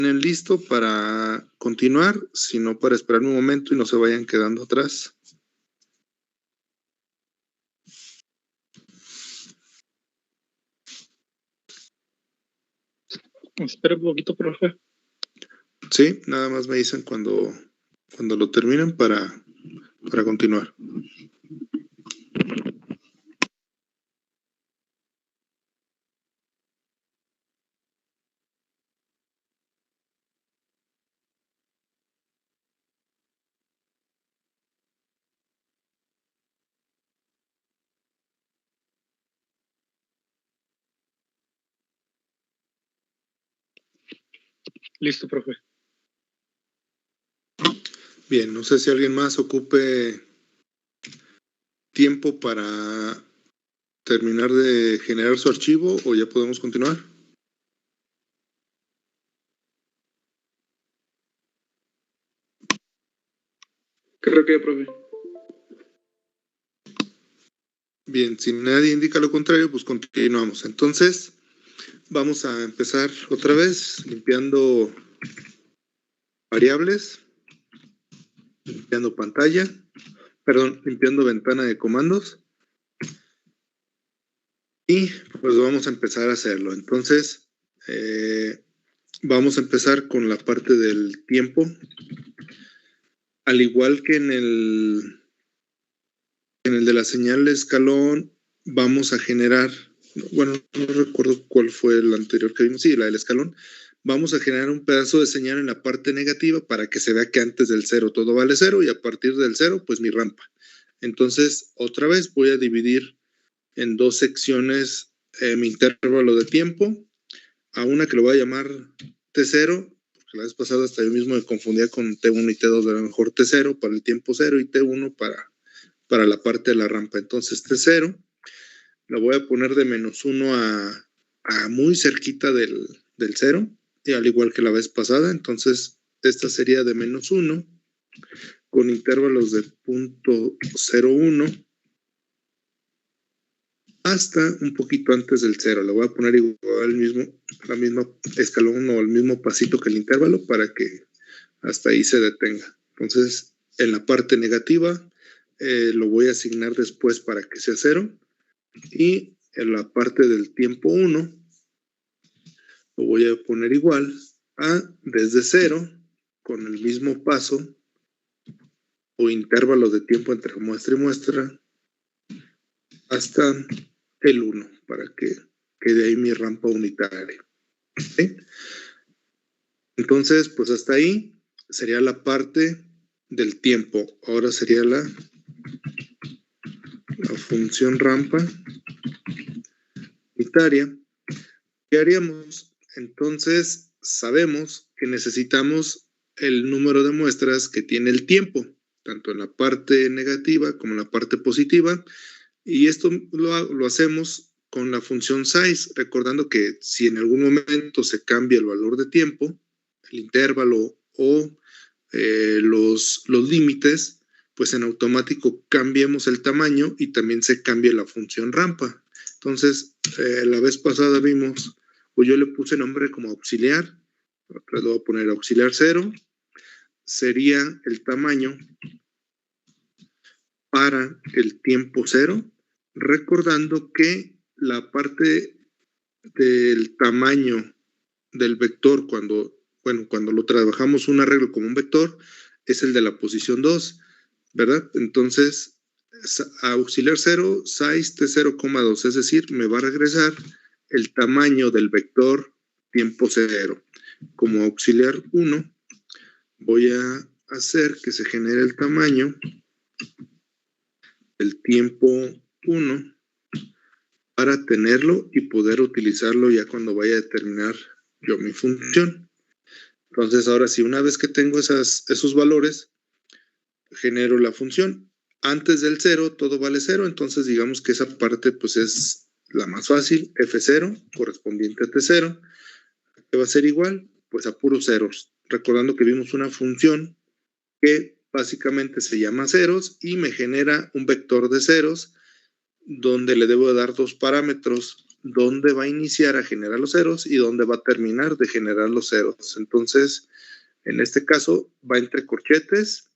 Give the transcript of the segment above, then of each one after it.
listo para continuar, sino para esperar un momento y no se vayan quedando atrás. Espera un poquito, profe. Sí, nada más me dicen cuando lo terminen para continuar. Listo, profe. Bien, no sé si alguien más ocupe tiempo para terminar de generar su archivo o ya podemos continuar. Creo que, profe. Bien, si nadie indica lo contrario, pues continuamos. Entonces, vamos a empezar otra vez limpiando variables, limpiando pantalla, limpiando ventana de comandos. Y pues vamos a empezar a hacerlo. Entonces, vamos a empezar con la parte del tiempo. Al igual que en el de la señal de escalón, vamos a generar, bueno, no recuerdo cuál fue el anterior que vimos, sí, la del escalón. Vamos a generar un pedazo de señal en la parte negativa para que se vea que antes del 0 todo vale 0 y a partir del 0, pues mi rampa. Entonces, otra vez voy a dividir en dos secciones mi intervalo de tiempo, a una que lo voy a llamar T0, porque la vez pasada hasta yo mismo me confundía con T1 y T2, de lo mejor T0 para el tiempo 0 y T1 para la parte de la rampa. Entonces T0 lo voy a poner de -1 a muy cerquita del 0, y al igual que la vez pasada. Entonces esta sería de -1 con intervalos de 0.01 hasta un poquito antes del 0. Le voy a poner igual la misma escalón o el mismo pasito que el intervalo para que hasta ahí se detenga. Entonces, en la parte negativa lo voy a asignar después para que sea 0, y en la parte del tiempo 1 lo voy a poner igual a desde 0 con el mismo paso o intervalo de tiempo entre muestra y muestra hasta el 1 para que quede ahí mi rampa unitaria. ¿Sí? Entonces, pues hasta ahí sería la parte del tiempo. Ahora sería la función rampa unitaria. ¿Qué haríamos? Entonces, sabemos que necesitamos el número de muestras que tiene el tiempo, tanto en la parte negativa como en la parte positiva, y esto lo hacemos con la función size, recordando que si en algún momento se cambia el valor de tiempo, el intervalo o los límites, pues en automático cambiamos el tamaño y también se cambia la función rampa. Entonces, la vez pasada vimos, o yo le puse nombre como auxiliar, le voy a poner auxiliar 0, sería el tamaño para el tiempo 0, recordando que la parte del tamaño del vector cuando lo trabajamos un arreglo como un vector es el de la posición 2, ¿verdad? Entonces, auxiliar 0, size T0,2, es decir, me va a regresar el tamaño del vector tiempo 0. Como auxiliar 1, voy a hacer que se genere el tamaño del tiempo 1 para tenerlo y poder utilizarlo ya cuando vaya a determinar yo mi función. Entonces, ahora sí, una vez que tengo esos valores, genero la función. Antes del 0, todo vale 0, entonces digamos que esa parte pues es la más fácil, F0, correspondiente a T0, que va a ser igual, pues a puros ceros. Recordando que vimos una función que básicamente se llama ceros y me genera un vector de ceros donde le debo dar dos parámetros dónde va a iniciar a generar los ceros y dónde va a terminar de generar los ceros. Entonces, en este caso, va entre corchetes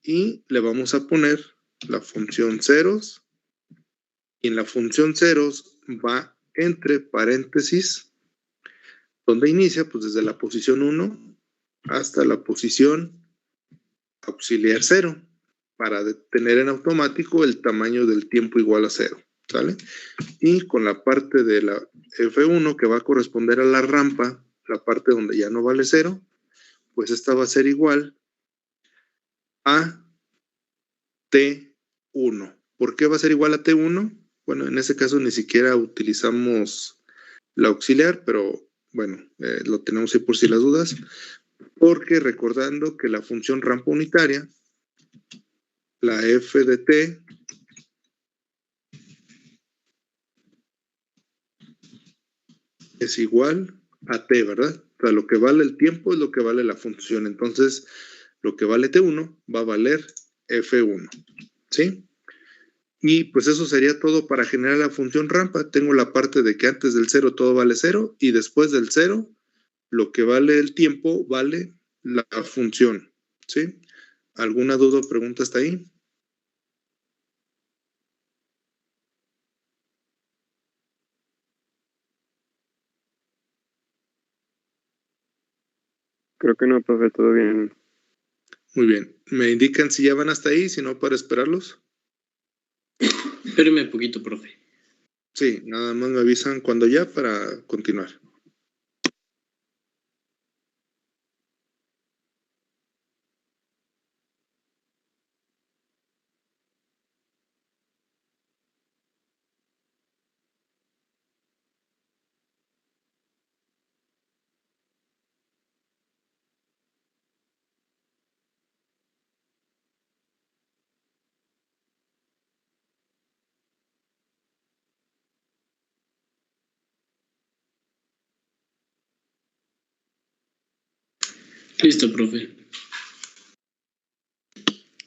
y le vamos a poner la función ceros. Y en la función ceros va entre paréntesis, donde inicia, pues desde la posición 1 hasta la posición auxiliar 0, para tener en automático el tamaño del tiempo igual a 0, ¿sale? Y con la parte de la F1 que va a corresponder a la rampa, la parte donde ya no vale 0, pues esta va a ser igual a T1. ¿Por qué va a ser igual a T1? Bueno, en ese caso ni siquiera utilizamos la auxiliar, pero bueno, lo tenemos ahí por si las dudas, porque recordando que la función rampa unitaria, la f de t es igual a t, ¿verdad? O sea, lo que vale el tiempo es lo que vale la función. Entonces, lo que vale t1 va a valer f1, ¿sí? Y pues eso sería todo para generar la función rampa. Tengo la parte de que antes del 0 todo vale 0 y después del 0 lo que vale el tiempo vale la función, ¿sí? ¿Alguna duda o pregunta hasta ahí? Creo que no, profe, todo bien. Muy bien. ¿Me indican si ya van hasta ahí, si no para esperarlos? Espéreme un poquito, profe. Sí, nada más me avisan cuando ya para continuar. Listo, profe.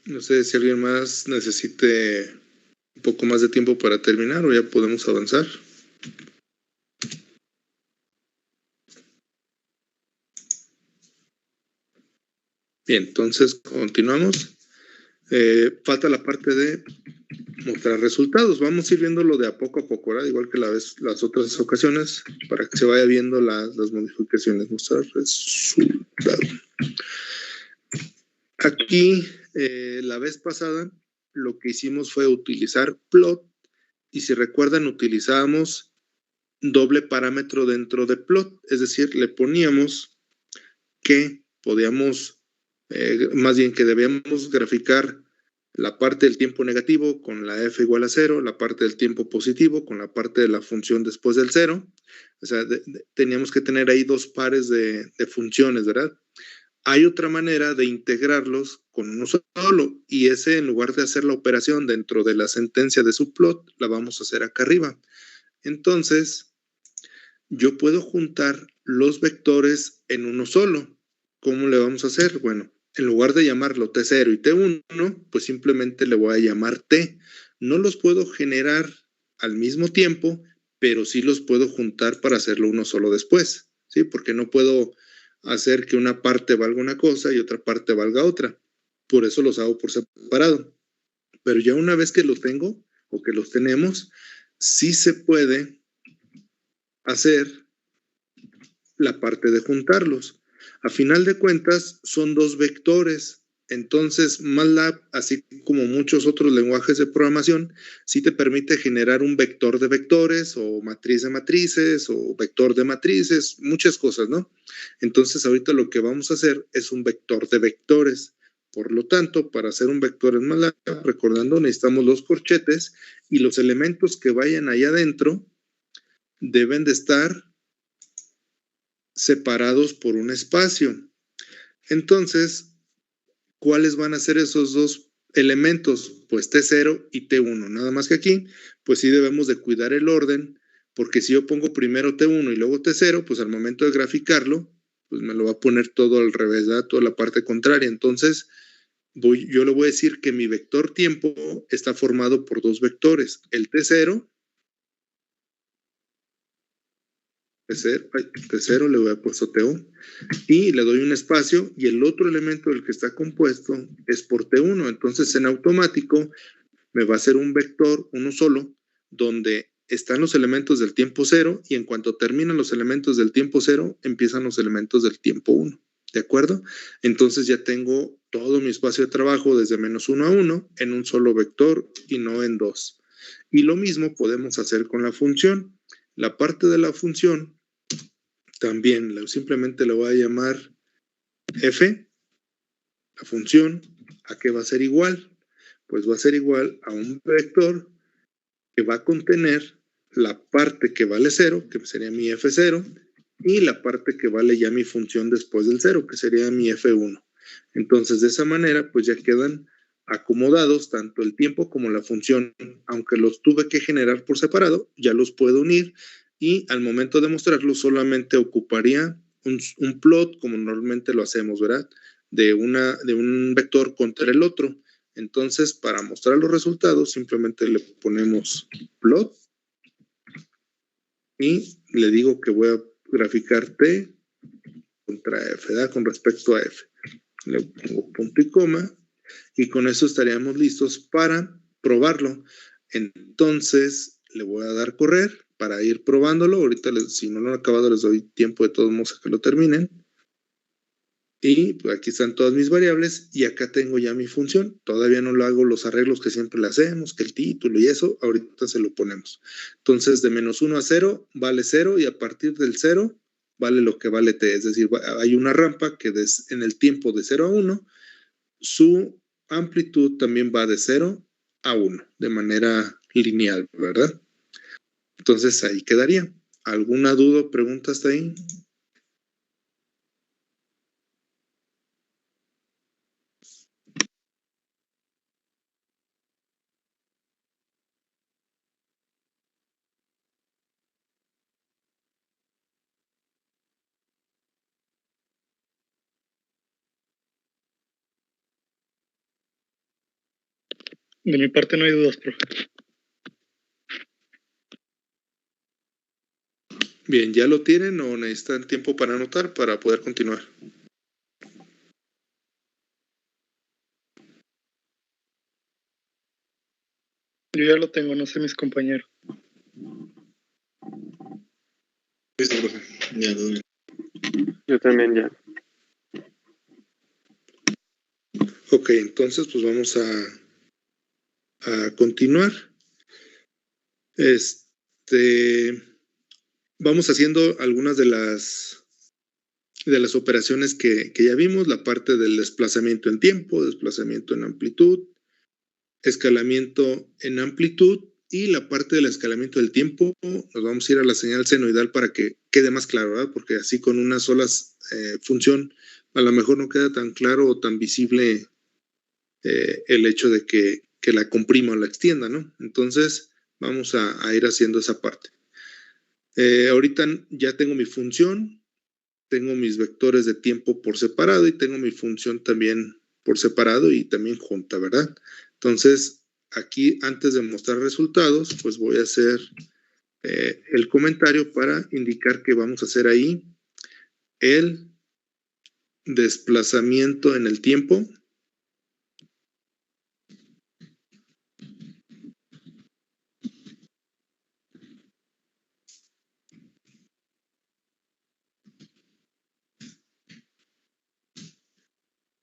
No sé si alguien más necesite un poco más de tiempo para terminar o ya podemos avanzar. Bien, entonces continuamos. Falta la parte de mostrar resultados. Vamos a ir viéndolo de a poco, ¿verdad? Igual que las otras ocasiones, para que se vaya viendo las modificaciones. Mostrar resultados. Aquí, la vez pasada, lo que hicimos fue utilizar plot, y si recuerdan, utilizábamos doble parámetro dentro de plot, es decir, le poníamos que podíamos, más bien que debíamos graficar la parte del tiempo negativo con la f igual a 0, la parte del tiempo positivo con la parte de la función después del 0. O sea, teníamos que tener ahí dos pares de funciones, ¿verdad? Hay otra manera de integrarlos con uno solo, y ese, en lugar de hacer la operación dentro de la sentencia de subplot, la vamos a hacer acá arriba. Entonces, yo puedo juntar los vectores en uno solo. ¿Cómo le vamos a hacer? Bueno, en lugar de llamarlo T0 y T1, pues simplemente le voy a llamar T. No los puedo generar al mismo tiempo, pero sí los puedo juntar para hacerlo uno solo después, ¿sí? Porque no puedo hacer que una parte valga una cosa y otra parte valga otra. Por eso los hago por separado. Pero ya una vez que los tengo o que los tenemos, sí se puede hacer la parte de juntarlos. A final de cuentas, son dos vectores. Entonces, MATLAB, así como muchos otros lenguajes de programación, sí te permite generar un vector de vectores o matriz de matrices o vector de matrices, muchas cosas, ¿no? Entonces, ahorita lo que vamos a hacer es un vector de vectores. Por lo tanto, para hacer un vector en MATLAB, recordando, necesitamos los corchetes y los elementos que vayan allá adentro deben de estar separados por un espacio. Entonces, ¿cuáles van a ser esos dos elementos? Pues T0 y T1. Nada más que aquí, pues sí debemos de cuidar el orden, porque si yo pongo primero T1 y luego T0, pues al momento de graficarlo, pues me lo va a poner todo al revés, ¿verdad? Toda la parte contraria. Entonces, yo le voy a decir que mi vector tiempo está formado por dos vectores, el T0 T0 le voy a puesto TO, y le doy un espacio, y el otro elemento del que está compuesto es por T1. Entonces, en automático, me va a hacer un vector, uno solo, donde están los elementos del tiempo 0, y en cuanto terminan los elementos del tiempo 0, empiezan los elementos del tiempo 1. ¿De acuerdo? Entonces ya tengo todo mi espacio de trabajo desde -1 a 1 en un solo vector y no en dos. Y lo mismo podemos hacer con la función. La parte de la función también simplemente le voy a llamar f. La función, ¿a qué va a ser igual? Pues va a ser igual a un vector que va a contener la parte que vale 0, que sería mi f0, y la parte que vale ya mi función después del 0, que sería mi f1. Entonces, de esa manera, pues ya quedan acomodados tanto el tiempo como la función. Aunque los tuve que generar por separado, ya los puedo unir, y al momento de mostrarlo solamente ocuparía un plot, como normalmente lo hacemos, ¿verdad? De un vector contra el otro. Entonces, para mostrar los resultados, simplemente le ponemos plot y le digo que voy a graficar T contra F, ¿verdad? Con respecto a F. Le pongo punto y coma, y con eso estaríamos listos para probarlo. Entonces, le voy a dar correr para ir probándolo. Ahorita, si no lo han acabado, les doy tiempo de todos modos a que lo terminen. Y pues aquí están todas mis variables, y acá tengo ya mi función. Todavía no lo hago los arreglos que siempre le hacemos, que el título y eso, ahorita se lo ponemos. Entonces, de -1 a 0 vale 0, y a partir del 0 vale lo que vale t. Es decir, hay una rampa que en el tiempo de 0 a 1, su amplitud también va de 0 a 1, de manera lineal, ¿verdad? Entonces, ahí quedaría. ¿Alguna duda o pregunta hasta ahí? De mi parte no hay dudas, profe. Bien, ¿ya lo tienen o necesitan tiempo para anotar para poder continuar? Yo ya lo tengo, no sé mis compañeros. Listo, profe. Ya lo doy. Yo también ya. Ok, entonces pues vamos a continuar. Vamos haciendo algunas de las operaciones que ya vimos, la parte del desplazamiento en tiempo, desplazamiento en amplitud, escalamiento en amplitud, y la parte del escalamiento del tiempo. Nos vamos a ir a la señal senoidal para que quede más claro, ¿verdad? Porque así con una sola función a lo mejor no queda tan claro o tan visible el hecho de que la comprima o la extienda, ¿no? Entonces vamos a ir haciendo esa parte. Ahorita ya tengo mi función, tengo mis vectores de tiempo por separado, y tengo mi función también por separado y también junta, ¿verdad? Entonces, aquí antes de mostrar resultados, pues voy a hacer el comentario para indicar que vamos a hacer ahí el desplazamiento en el tiempo.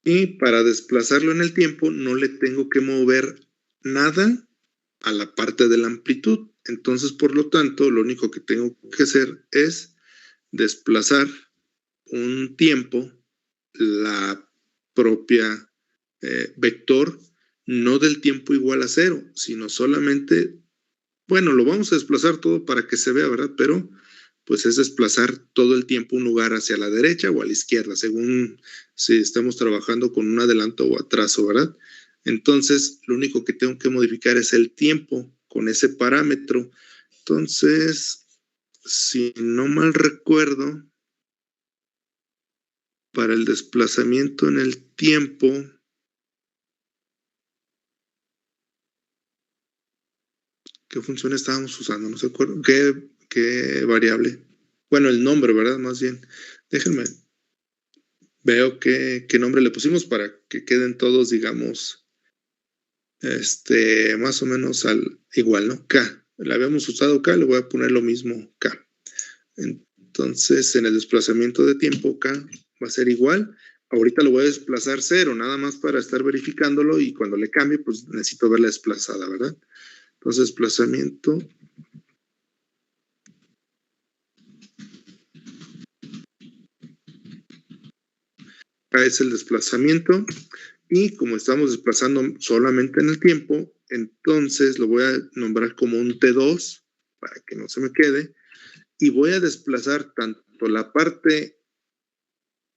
Y para desplazarlo en el tiempo no le tengo que mover nada a la parte de la amplitud. Entonces, por lo tanto, lo único que tengo que hacer es desplazar un tiempo, la propia vector, no del tiempo igual a 0, sino solamente, bueno, lo vamos a desplazar todo para que se vea, ¿verdad? Pero pues es desplazar todo el tiempo un lugar hacia la derecha o a la izquierda, según si estamos trabajando con un adelanto o atraso, ¿verdad? Entonces, lo único que tengo que modificar es el tiempo con ese parámetro. Entonces, si no mal recuerdo, para el desplazamiento en el tiempo, ¿qué función estábamos usando? No sé, ¿qué variable? bueno, el nombre, ¿verdad? Más bien. Déjenme. Veo qué nombre le pusimos para que queden todos, digamos, más o menos igual, ¿no? K. Le habíamos usado K, le voy a poner lo mismo K. Entonces, en el desplazamiento de tiempo, K va a ser igual. Ahorita lo voy a desplazar 0, nada más para estar verificándolo, y cuando le cambie, pues necesito verla desplazada, ¿verdad? Entonces, desplazamiento. K es el desplazamiento, y como estamos desplazando solamente en el tiempo, entonces lo voy a nombrar como un T2 para que no se me quede, y voy a desplazar tanto la parte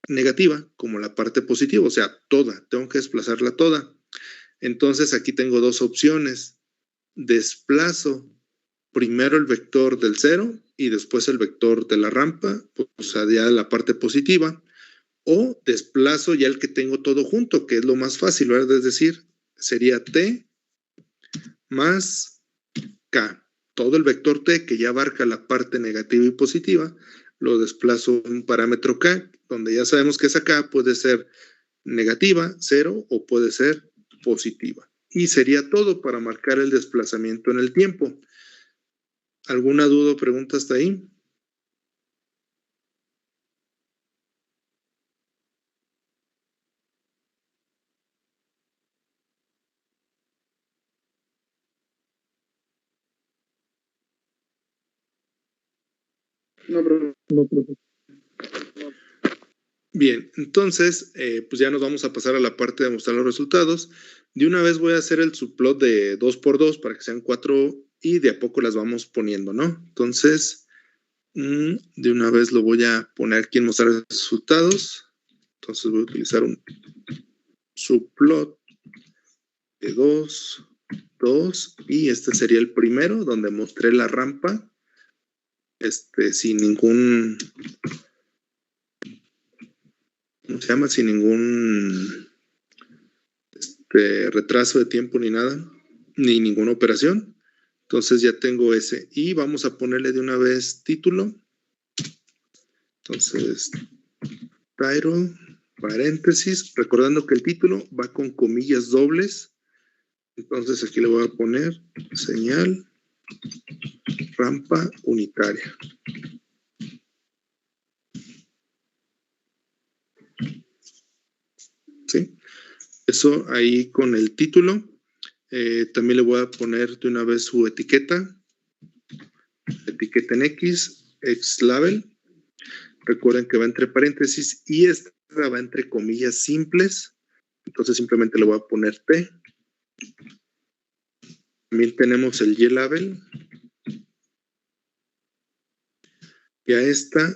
negativa como la parte positiva, o sea, toda, tengo que desplazarla toda. Entonces aquí tengo dos opciones. Desplazo primero el vector del 0 y después el vector de la rampa, o sea, ya la parte positiva, o desplazo ya el que tengo todo junto, que es lo más fácil, ¿verdad? Es decir, sería T más K. Todo el vector T que ya abarca la parte negativa y positiva, lo desplazo en un parámetro K, donde ya sabemos que esa K puede ser negativa, 0, o puede ser positiva. Y sería todo para marcar el desplazamiento en el tiempo. ¿Alguna duda o pregunta hasta ahí? No, profe. No, profe. Bien, entonces, pues ya nos vamos a pasar a la parte de mostrar los resultados. De una vez voy a hacer el subplot de 2x2 para que sean 4, y de a poco las vamos poniendo, ¿no? Entonces, de una vez lo voy a poner aquí en mostrar resultados. Entonces voy a utilizar un subplot de 2, 2, y este sería el primero donde mostré la rampa, sin ningún, ¿cómo se llama? Sin ningún retraso de tiempo ni nada, ni ninguna operación. Entonces ya tengo ese, y vamos a ponerle de una vez título. Entonces, title, paréntesis, recordando que el título va con comillas dobles. Entonces aquí le voy a poner señal rampa unitaria. ¿Sí? Eso ahí con el título. También le voy a poner de una vez su etiqueta en X label. Recuerden que va entre paréntesis y esta va entre comillas simples. Entonces simplemente le voy a poner T. También tenemos el Y label. Y a esta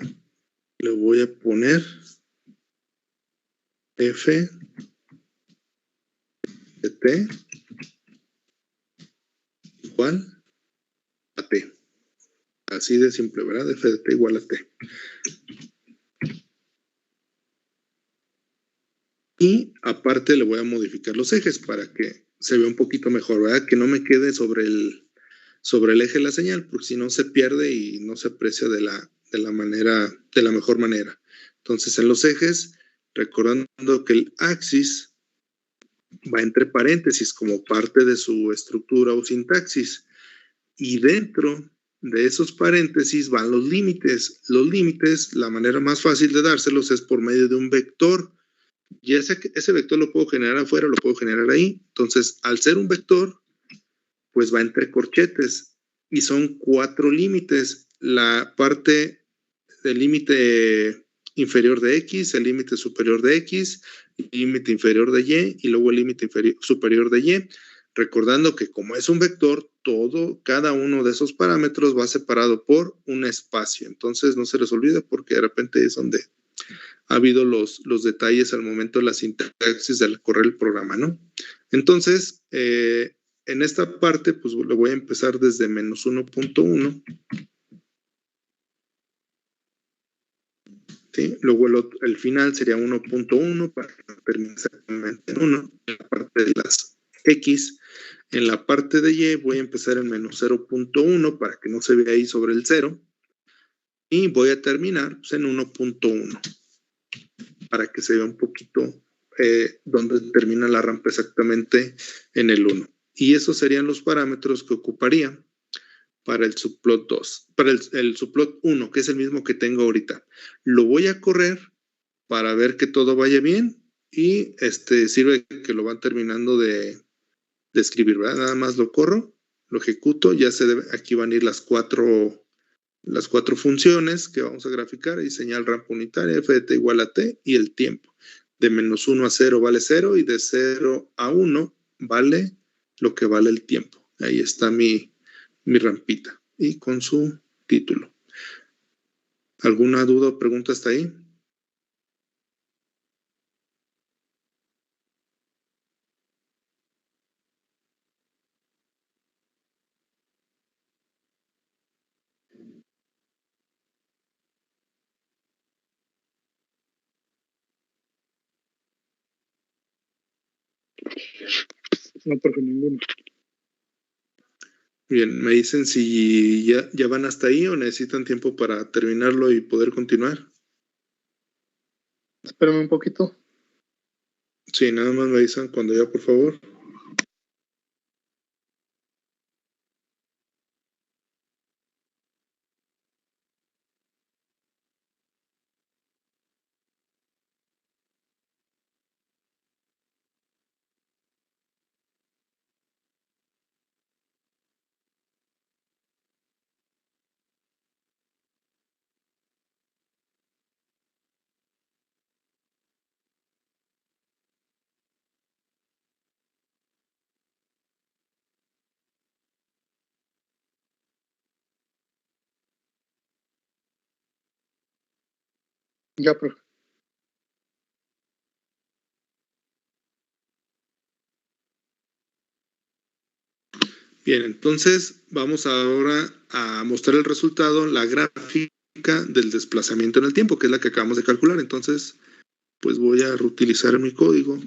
le voy a poner F de T igual a T. Así de simple, ¿verdad? F de T igual a T. Y aparte le voy a modificar los ejes para que se vea un poquito mejor, ¿verdad? Que no me quede sobre el eje de la señal, porque si no se pierde y no se aprecia de la mejor manera. Entonces, en los ejes, recordando que el axis va entre paréntesis como parte de su estructura o sintaxis, y dentro de esos paréntesis van los límites. Los límites, la manera más fácil de dárselos es por medio de un vector. Y ese vector lo puedo generar afuera, lo puedo generar ahí. Entonces, al ser un vector, pues va entre corchetes, y son 4 límites. La parte del límite inferior de X, el límite superior de X, el límite inferior de Y, y luego el límite superior de Y. Recordando que como es un vector, cada uno de esos parámetros va separado por un espacio. Entonces no se les olvide, porque de repente es donde ha habido los detalles al momento de la sintaxis del correr el programa, ¿no? Entonces, en esta parte, pues le voy a empezar desde menos 1.1. ¿Sí? Luego el final sería 1.1 para que termine exactamente en 1. En la parte de las X. En la parte de Y voy a empezar en menos 0.1 para que no se vea ahí sobre el 0. Y voy a terminar pues, en 1.1 para que se vea un poquito dónde termina la rampa exactamente en el 1. Y esos serían los parámetros que ocuparía para el subplot 2, para el subplot 1, que es el mismo que tengo ahorita. Lo voy a correr para ver que todo vaya bien y sirve que lo van terminando de escribir, ¿verdad? Nada más lo corro, lo ejecuto, ya aquí van a ir las cuatro funciones que vamos a graficar y señal rampa unitaria, f de t igual a t y el tiempo. De -1 a 0 vale 0 y de 0 a 1 vale lo que vale el tiempo. Ahí está mi rampita y con su título. ¿Alguna duda o pregunta hasta ahí? No, profe, ninguno. Bien, me dicen si ya van hasta ahí o necesitan tiempo para terminarlo y poder continuar. Espérame un poquito. Sí, nada más me dicen cuando ya, por favor. Ya, profe. Bien, entonces vamos ahora a mostrar el resultado, la gráfica del desplazamiento en el tiempo, que es la que acabamos de calcular. Entonces, pues voy a reutilizar mi código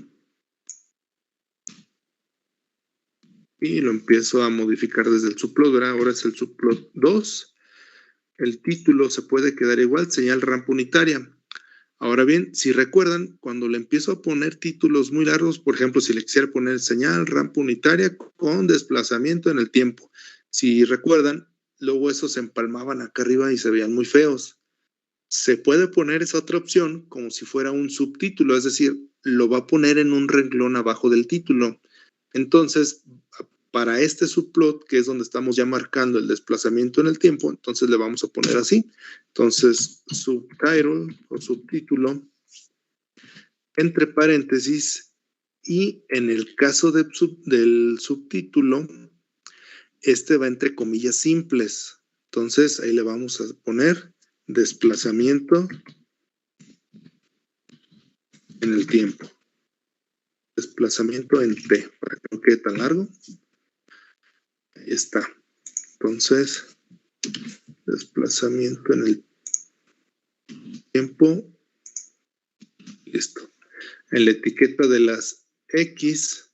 y lo empiezo a modificar desde el subplot, ¿verdad? Ahora es el subplot 2. El título se puede quedar igual, señal rampa unitaria. Ahora bien, si recuerdan, cuando le empiezo a poner títulos muy largos, por ejemplo, si le quisiera poner señal rampa unitaria con desplazamiento en el tiempo, si recuerdan, luego esos se empalmaban acá arriba y se veían muy feos. Se puede poner esa otra opción como si fuera un subtítulo, es decir, lo va a poner en un renglón abajo del título. Entonces, para este subplot, que es donde estamos ya marcando el desplazamiento en el tiempo, entonces le vamos a poner así. Entonces, subtitle o subtítulo, entre paréntesis, y en el caso del subtítulo, va entre comillas simples. Entonces, ahí le vamos a poner desplazamiento en el tiempo. Desplazamiento en T, para que no quede tan largo. Ahí está. Entonces, desplazamiento en el tiempo. Listo. En la etiqueta de las X,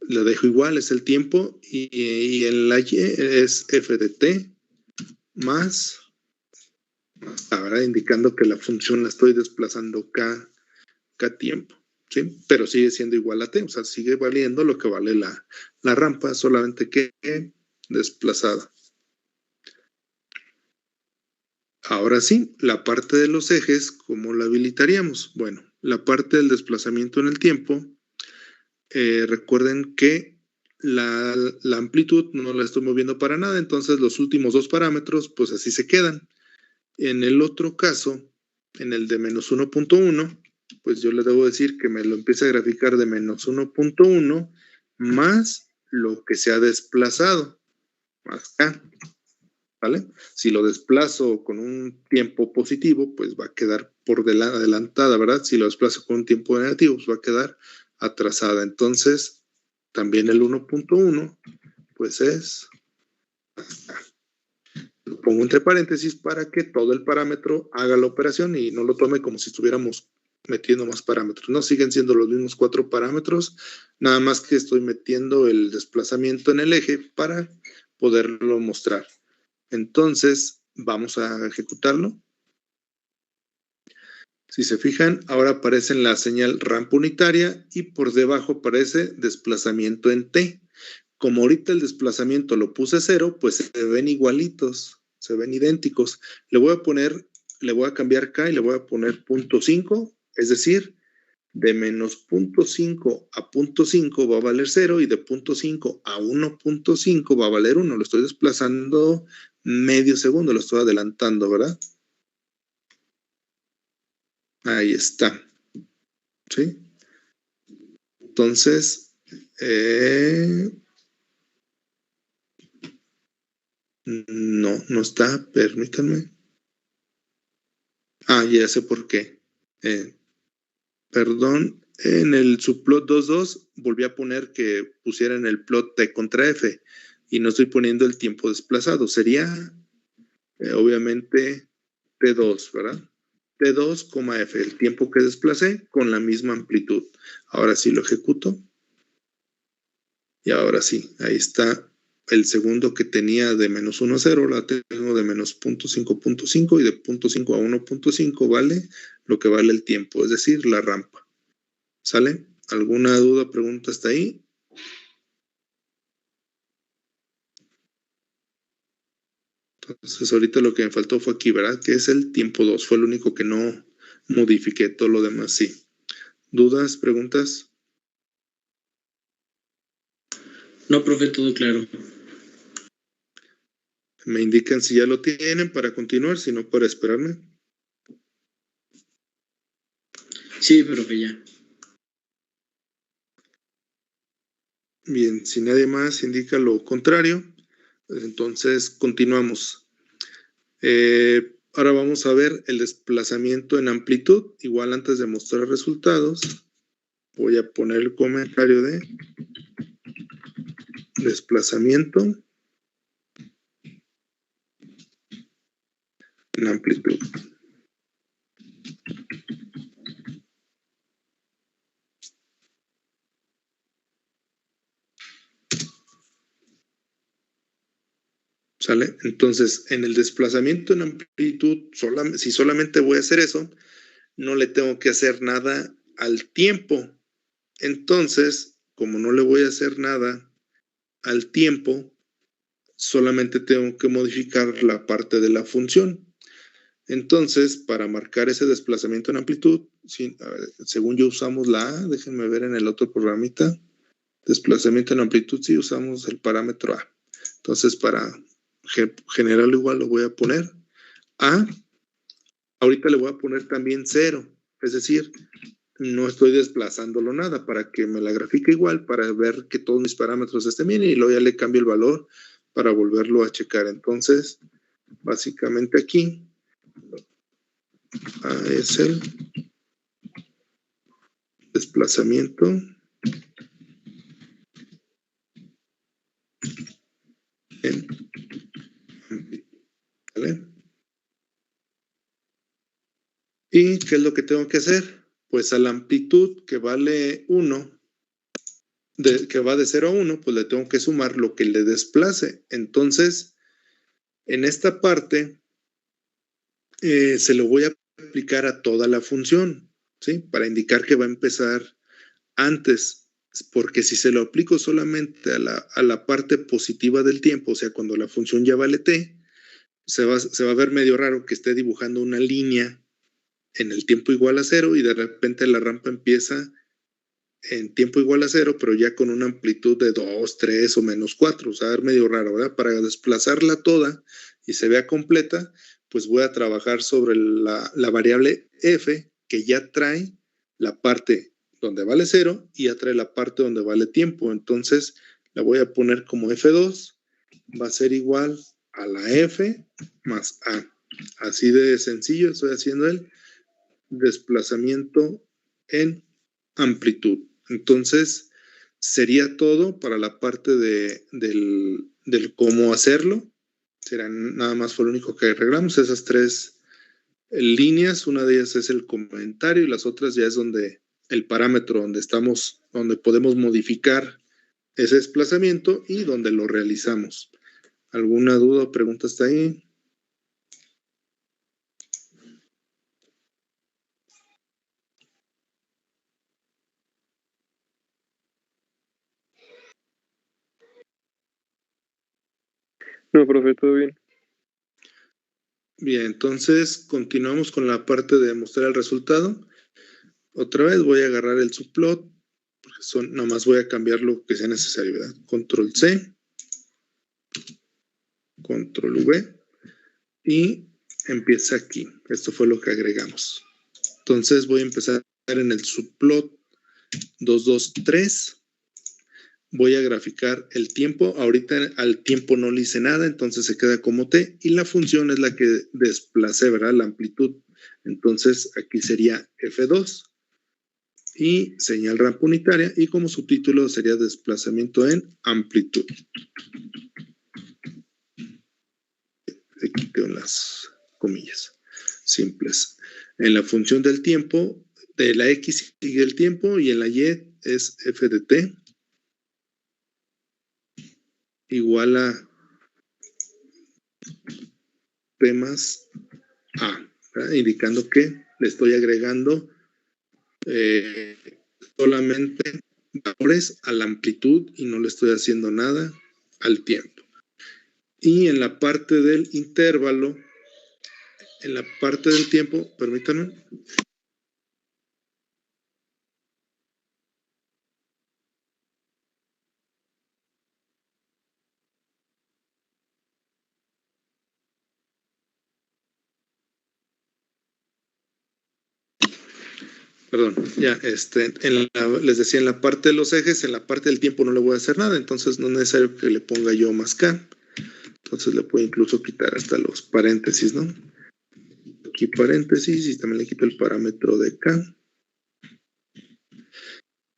lo dejo igual, es el tiempo, y en la Y es f de t más, ahora indicando que la función la estoy desplazando k tiempo, ¿sí? Pero sigue siendo igual a t, o sea, sigue valiendo lo que vale la rampa, solamente que desplazada. Ahora sí, la parte de los ejes, ¿cómo la habilitaríamos? Bueno, la parte del desplazamiento en el tiempo, recuerden que la amplitud no la estoy moviendo para nada, entonces los últimos dos parámetros, pues así se quedan. En el otro caso, en el de -1.1, pues yo le debo decir que me lo empiece a graficar de -1.1 más lo que se ha desplazado, más k. ¿Vale? Si lo desplazo con un tiempo positivo, pues va a quedar por adelantada, ¿verdad? Si lo desplazo con un tiempo negativo, pues va a quedar atrasada. Entonces, también el 1.1, pues es acá. Lo pongo entre paréntesis para que todo el parámetro haga la operación y no lo tome como si estuviéramos metiendo más parámetros. No, siguen siendo los mismos 4 parámetros, nada más que estoy metiendo el desplazamiento en el eje para poderlo mostrar. Entonces, vamos a ejecutarlo. Si se fijan, ahora aparece la señal rampa unitaria y por debajo aparece desplazamiento en T. Como ahorita el desplazamiento lo puse 0, pues se ven igualitos, se ven idénticos. Le voy a cambiar acá y le voy a poner 0.5, es decir, de menos 0.5 a 0.5 va a valer 0 y de 0.5 a 1.5 va a valer 1. Lo estoy desplazando medio segundo, lo estoy adelantando, ¿verdad? Ahí está. ¿Sí? Entonces, no está, permítanme. Ya sé por qué. Perdón, en el subplot 2.2 volví a poner que pusieran el plot T contra F y no estoy poniendo el tiempo desplazado. Sería, obviamente, T2, ¿verdad? T2, F, el tiempo que desplacé con la misma amplitud. Ahora sí lo ejecuto. Y ahora sí, ahí está el segundo que tenía de menos 1 a 0, la tengo de menos 0.5 y de 0.5 a 1.5 vale lo que vale el tiempo, es decir, la rampa. ¿Sale? ¿Alguna duda, pregunta hasta ahí? Entonces ahorita lo que me faltó fue aquí, ¿verdad? Que es el tiempo 2, fue lo único que no modifiqué, todo lo demás sí. ¿Dudas, preguntas? No, profe, todo claro. Me indican si ya lo tienen para continuar, si no para esperarme. Sí, profe, ya. Bien, si nadie más indica lo contrario, entonces continuamos. Ahora vamos a ver el desplazamiento en amplitud. Igual antes de mostrar resultados, voy a poner el comentario de desplazamiento en amplitud. ¿Sale? Entonces, en el desplazamiento en amplitud, si solamente voy a hacer eso, no le tengo que hacer nada al tiempo. Entonces, como no le voy a hacer nada al tiempo, solamente tengo que modificar la parte de la función. Entonces, para marcar ese desplazamiento en amplitud, según yo usamos la A, déjenme ver en el otro programita, desplazamiento en amplitud, sí usamos el parámetro A. Entonces, para generarlo igual, lo voy a poner A. Ahorita le voy a poner también 0, es decir, no estoy desplazándolo nada para que me la grafique igual, para ver que todos mis parámetros estén bien y luego ya le cambio el valor para volverlo a checar. Entonces, básicamente aquí es el desplazamiento en amplitud. ¿Vale? ¿Y qué es lo que tengo que hacer? Pues a la amplitud que vale 1, que va de 0 a 1, pues le tengo que sumar lo que le desplace. Entonces, en esta parte, se lo voy a aplicar a toda la función, ¿sí? Para indicar que va a empezar antes, porque si se lo aplico solamente a la parte positiva del tiempo, o sea, cuando la función ya vale t, se va a ver medio raro que esté dibujando una línea en el tiempo igual a 0 y de repente la rampa empieza en tiempo igual a 0, pero ya con una amplitud de 2, 3 o menos 4, o sea, va a ver medio raro, ¿verdad? Para desplazarla toda y se vea completa, pues voy a trabajar sobre la variable f, que ya trae la parte donde vale 0 y ya trae la parte donde vale tiempo. Entonces, la voy a poner como f2, va a ser igual a la f más a. Así de sencillo estoy haciendo el desplazamiento en amplitud. Entonces, sería todo para la parte del cómo hacerlo. Será nada más fue lo único que arreglamos, esas 3 líneas. Una de ellas es el comentario y las otras ya es donde el parámetro donde podemos modificar ese desplazamiento y donde lo realizamos. ¿Alguna duda o pregunta hasta ahí? No, profe, todo bien. Bien, entonces continuamos con la parte de mostrar el resultado. Otra vez voy a agarrar el subplot, porque nada más voy a cambiar lo que sea necesario, ¿verdad? Control C, Control V, y empieza aquí. Esto fue lo que agregamos. Entonces voy a empezar en el subplot 223. Voy a graficar el tiempo. Ahorita al tiempo no le hice nada, entonces se queda como T. Y la función es la que desplacé, ¿verdad? La amplitud. Entonces aquí sería F2. Y señal rampa unitaria. Y como subtítulo sería desplazamiento en amplitud. Se quitó las comillas simples. En la función del tiempo, de la X sigue el tiempo y en la Y es F de T igual a P más A, ¿verdad? Indicando que le estoy agregando solamente valores a la amplitud y no le estoy haciendo nada al tiempo. Y en la parte del intervalo, en la parte del tiempo, permítanme. Perdón, ya, les decía, en la parte de los ejes, en la parte del tiempo no le voy a hacer nada, entonces no es necesario que le ponga yo más K. Entonces le puedo incluso quitar hasta los paréntesis, ¿no? Aquí paréntesis y también le quito el parámetro de K.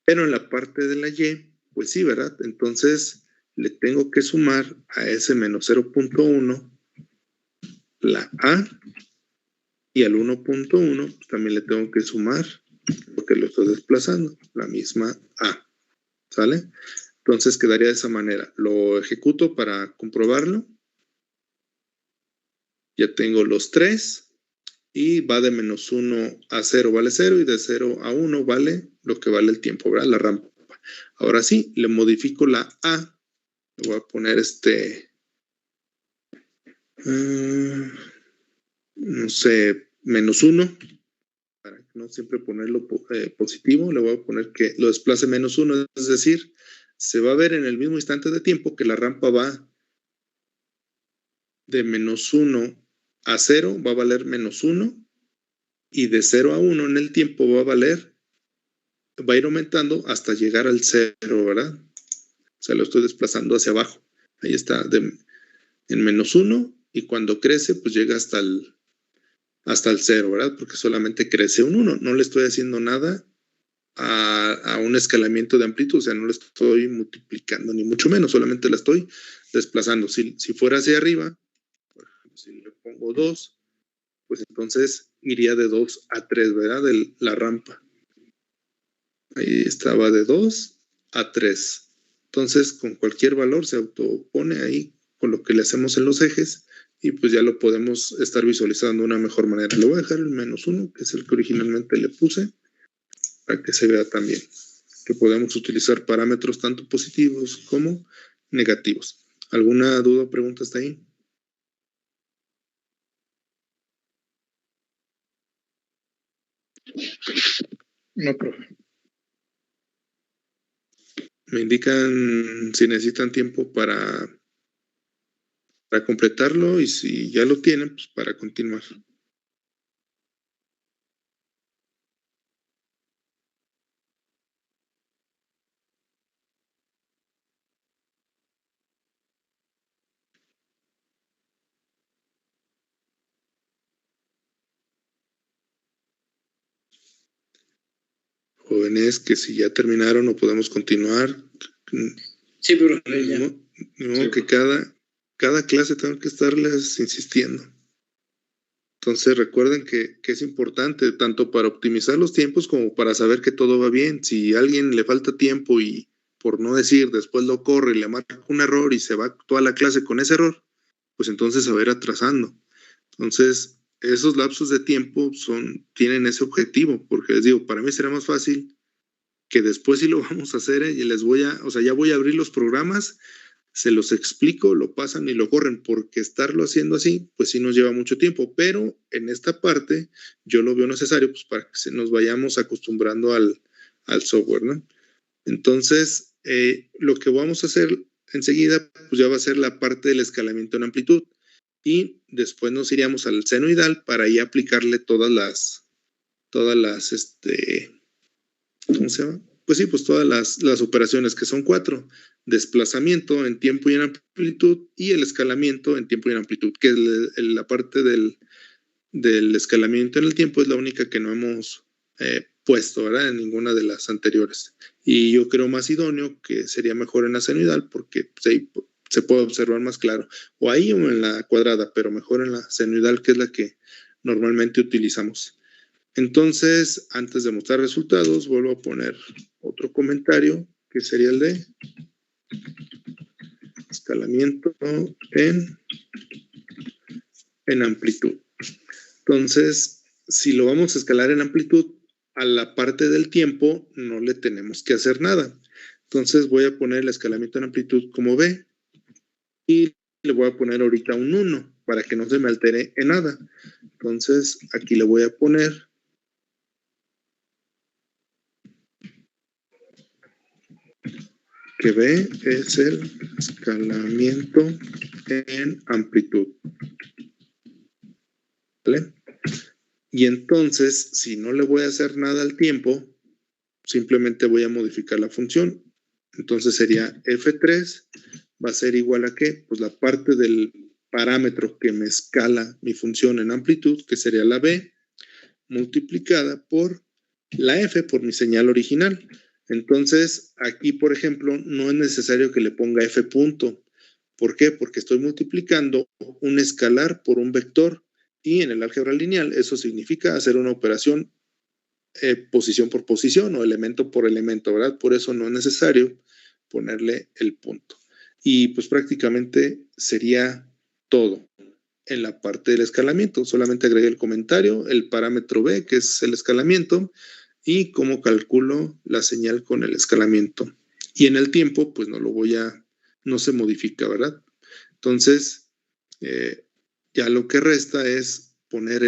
Pero en la parte de la Y, pues sí, ¿verdad? Entonces le tengo que sumar a ese menos 0.1 la A y al 1.1 pues también le tengo que sumar porque lo estoy desplazando, la misma A, ¿sale? Entonces quedaría de esa manera. Lo ejecuto para comprobarlo. Ya tengo los 3 y va de menos 1 a 0 vale 0 y de 0 a 1 vale lo que vale el tiempo, ¿verdad? La rampa. Ahora sí, le modifico la A. Le voy a poner no sé, menos 1. Para no siempre ponerlo positivo, le voy a poner que lo desplace menos 1, es decir, se va a ver en el mismo instante de tiempo que la rampa va de menos 1 a 0, va a valer menos 1, y de 0 a 1 en el tiempo va a ir aumentando hasta llegar al 0, ¿verdad? O sea, lo estoy desplazando hacia abajo. Ahí está, en menos 1, y cuando crece, pues llega hasta el 0, ¿verdad? Porque solamente crece un 1. No le estoy haciendo nada a un escalamiento de amplitud, o sea, no le estoy multiplicando, ni mucho menos, solamente la estoy desplazando. Si fuera hacia arriba, por ejemplo, si le pongo 2, pues entonces iría de 2 a 3, ¿verdad? De la rampa. Ahí estaba de 2 a 3. Entonces, con cualquier valor se autopone ahí con lo que le hacemos en los ejes y pues ya lo podemos estar visualizando de una mejor manera. Le voy a dejar el menos 1, que es el que originalmente le puse, para que se vea también que podemos utilizar parámetros tanto positivos como negativos. ¿Alguna duda o pregunta hasta ahí? No, profe. Me indican si necesitan tiempo para completarlo y si ya lo tienen, pues para continuar. Jóvenes, que si ya terminaron o podemos continuar. Sí, profe, ya. No, que cada clase tengo que estarles insistiendo. Entonces recuerden que es importante tanto para optimizar los tiempos como para saber que todo va bien. Si a alguien le falta tiempo y por no decir después lo corre y le marca un error y se va toda la clase con ese error, pues entonces se va a ir atrasando. Entonces esos lapsos de tiempo tienen ese objetivo, porque les digo, para mí será más fácil que después sí lo vamos a hacer y ya voy a abrir los programas se los explico, lo pasan y lo corren, porque estarlo haciendo así, pues sí nos lleva mucho tiempo, pero en esta parte yo lo veo necesario pues, para que nos vayamos acostumbrando al software, ¿no? Entonces, lo que vamos a hacer enseguida, pues ya va a ser la parte del escalamiento en amplitud, y después nos iríamos al senoidal para ahí aplicarle todas las, ¿cómo se llama? Pues sí, pues todas las operaciones, que son 4: desplazamiento en tiempo y en amplitud, y el escalamiento en tiempo y en amplitud, que la parte del escalamiento en el tiempo es la única que no hemos puesto, ¿verdad? En ninguna de las anteriores. Y yo creo más idóneo que sería mejor en la senoidal, porque pues, ahí se puede observar más claro, o ahí o en la cuadrada, pero mejor en la senoidal, que es la que normalmente utilizamos. Entonces, antes de mostrar resultados, vuelvo a poner otro comentario, que sería el de escalamiento en amplitud. Entonces, si lo vamos a escalar en amplitud, a la parte del tiempo no le tenemos que hacer nada. Entonces, voy a poner el escalamiento en amplitud como B, y le voy a poner ahorita un 1 para que no se me altere en nada. Entonces, aquí le voy a poner que B es el escalamiento en amplitud. ¿Vale? Y entonces, si no le voy a hacer nada al tiempo, simplemente voy a modificar la función. Entonces sería F3 va a ser igual a ¿qué? Pues la parte del parámetro que me escala mi función en amplitud, que sería la B, multiplicada por la F, por mi señal original. Entonces, aquí, por ejemplo, no es necesario que le ponga F punto. ¿Por qué? Porque estoy multiplicando un escalar por un vector, y en el álgebra lineal eso significa hacer una operación posición por posición o elemento por elemento, ¿verdad? Por eso no es necesario ponerle el punto. Y pues prácticamente sería todo en la parte del escalamiento. Solamente agregué el comentario, el parámetro B, que es el escalamiento, y cómo calculo la señal con el escalamiento. Y en el tiempo, pues no se modifica, ¿verdad? Entonces, ya lo que resta es poner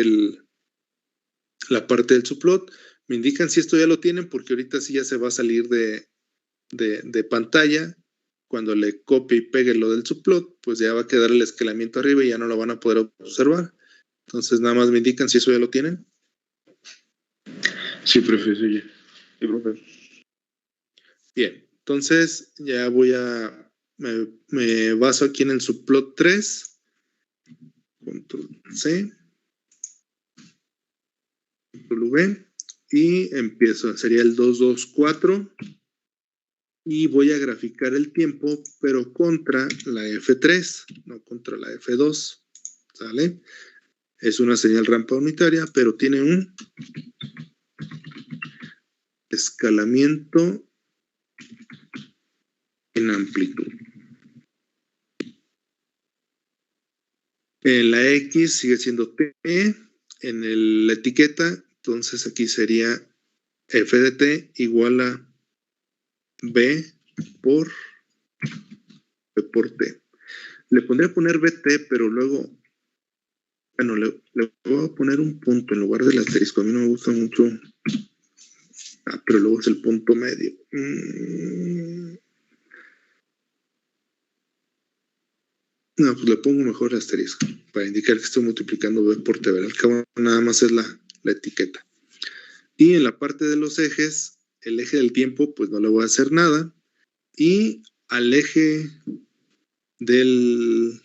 la parte del subplot. Me indican si esto ya lo tienen, porque ahorita sí ya se va a salir de pantalla. Cuando le copie y pegue lo del subplot, pues ya va a quedar el escalamiento arriba y ya no lo van a poder observar. Entonces, nada más me indican si eso ya lo tienen. Sí, profe, sí. Sí, profe. Bien, entonces ya me baso aquí en el subplot 3. Control C. Control V. Y empiezo. Sería el 224. Y voy a graficar el tiempo, pero contra la F3, no contra la F2. ¿Sale? Es una señal rampa unitaria, pero tiene un escalamiento en amplitud. En la X sigue siendo T, en la etiqueta, entonces aquí sería F de T igual a B por T. Le pondría a poner BT, pero luego, bueno, le voy a poner un punto en lugar del asterisco. A mí no me gusta mucho. Pero luego es el punto medio. No, pues le pongo mejor el asterisco para indicar que estoy multiplicando B por T. Al cabo nada más es la etiqueta. Y en la parte de los ejes, el eje del tiempo, pues no le voy a hacer nada. Y al eje del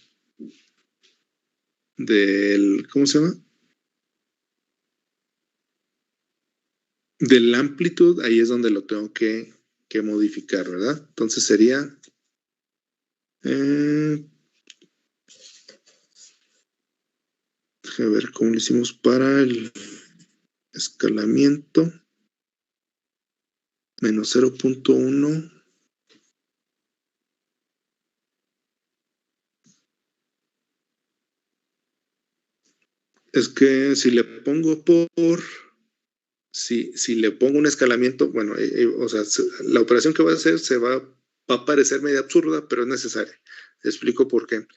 ¿cómo se llama? De la amplitud, ahí es donde lo tengo que modificar, ¿verdad? Entonces sería a ver cómo lo hicimos para el escalamiento. Menos 0.1. Es que si le pongo si le pongo un escalamiento, bueno, o sea, la operación que va a hacer se va va a parecer medio absurda, pero es necesaria. Explico por qué.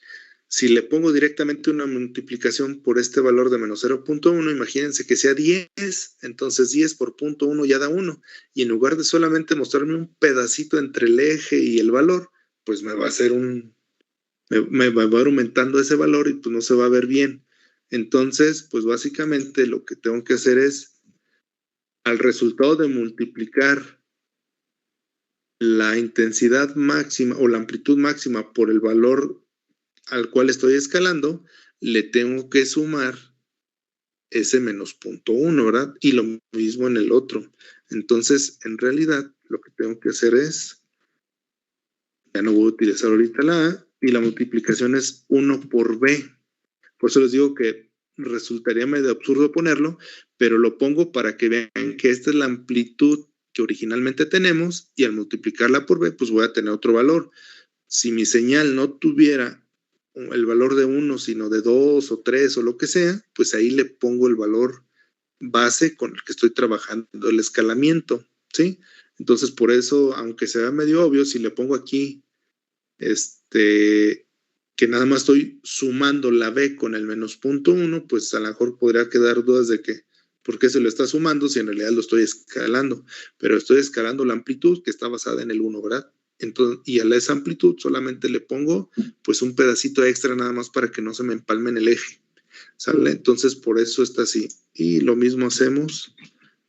Si le pongo directamente una multiplicación por este valor de menos 0.1, imagínense que sea 10, entonces 10 por 0.1 ya da 1. Y en lugar de solamente mostrarme un pedacito entre el eje y el valor, pues me va a hacer me va a ir aumentando ese valor y pues no se va a ver bien. Entonces, pues básicamente lo que tengo que hacer es, al resultado de multiplicar la intensidad máxima o la amplitud máxima por el valor al cual estoy escalando, le tengo que sumar ese menos 0.1, ¿verdad? Y lo mismo en el otro. Entonces, en realidad, lo que tengo que hacer es, ya no voy a utilizar ahorita la A, y la multiplicación es 1 por B. Por eso les digo que resultaría medio absurdo ponerlo, pero lo pongo para que vean que esta es la amplitud que originalmente tenemos, y al multiplicarla por B, pues voy a tener otro valor. Si mi señal no tuviera el valor de 1, sino de 2 o 3 o lo que sea, pues ahí le pongo el valor base con el que estoy trabajando el escalamiento, ¿sí? Entonces, por eso, aunque sea medio obvio, si le pongo aquí, que nada más estoy sumando la B con el menos 0.1, pues a lo mejor podría quedar dudas de que, ¿por qué se lo está sumando si en realidad lo estoy escalando? Pero estoy escalando la amplitud que está basada en el 1, ¿verdad? Entonces, y a esa amplitud solamente le pongo pues un pedacito extra nada más para que no se me empalme en el eje, ¿sale? Entonces por eso está así. Y lo mismo hacemos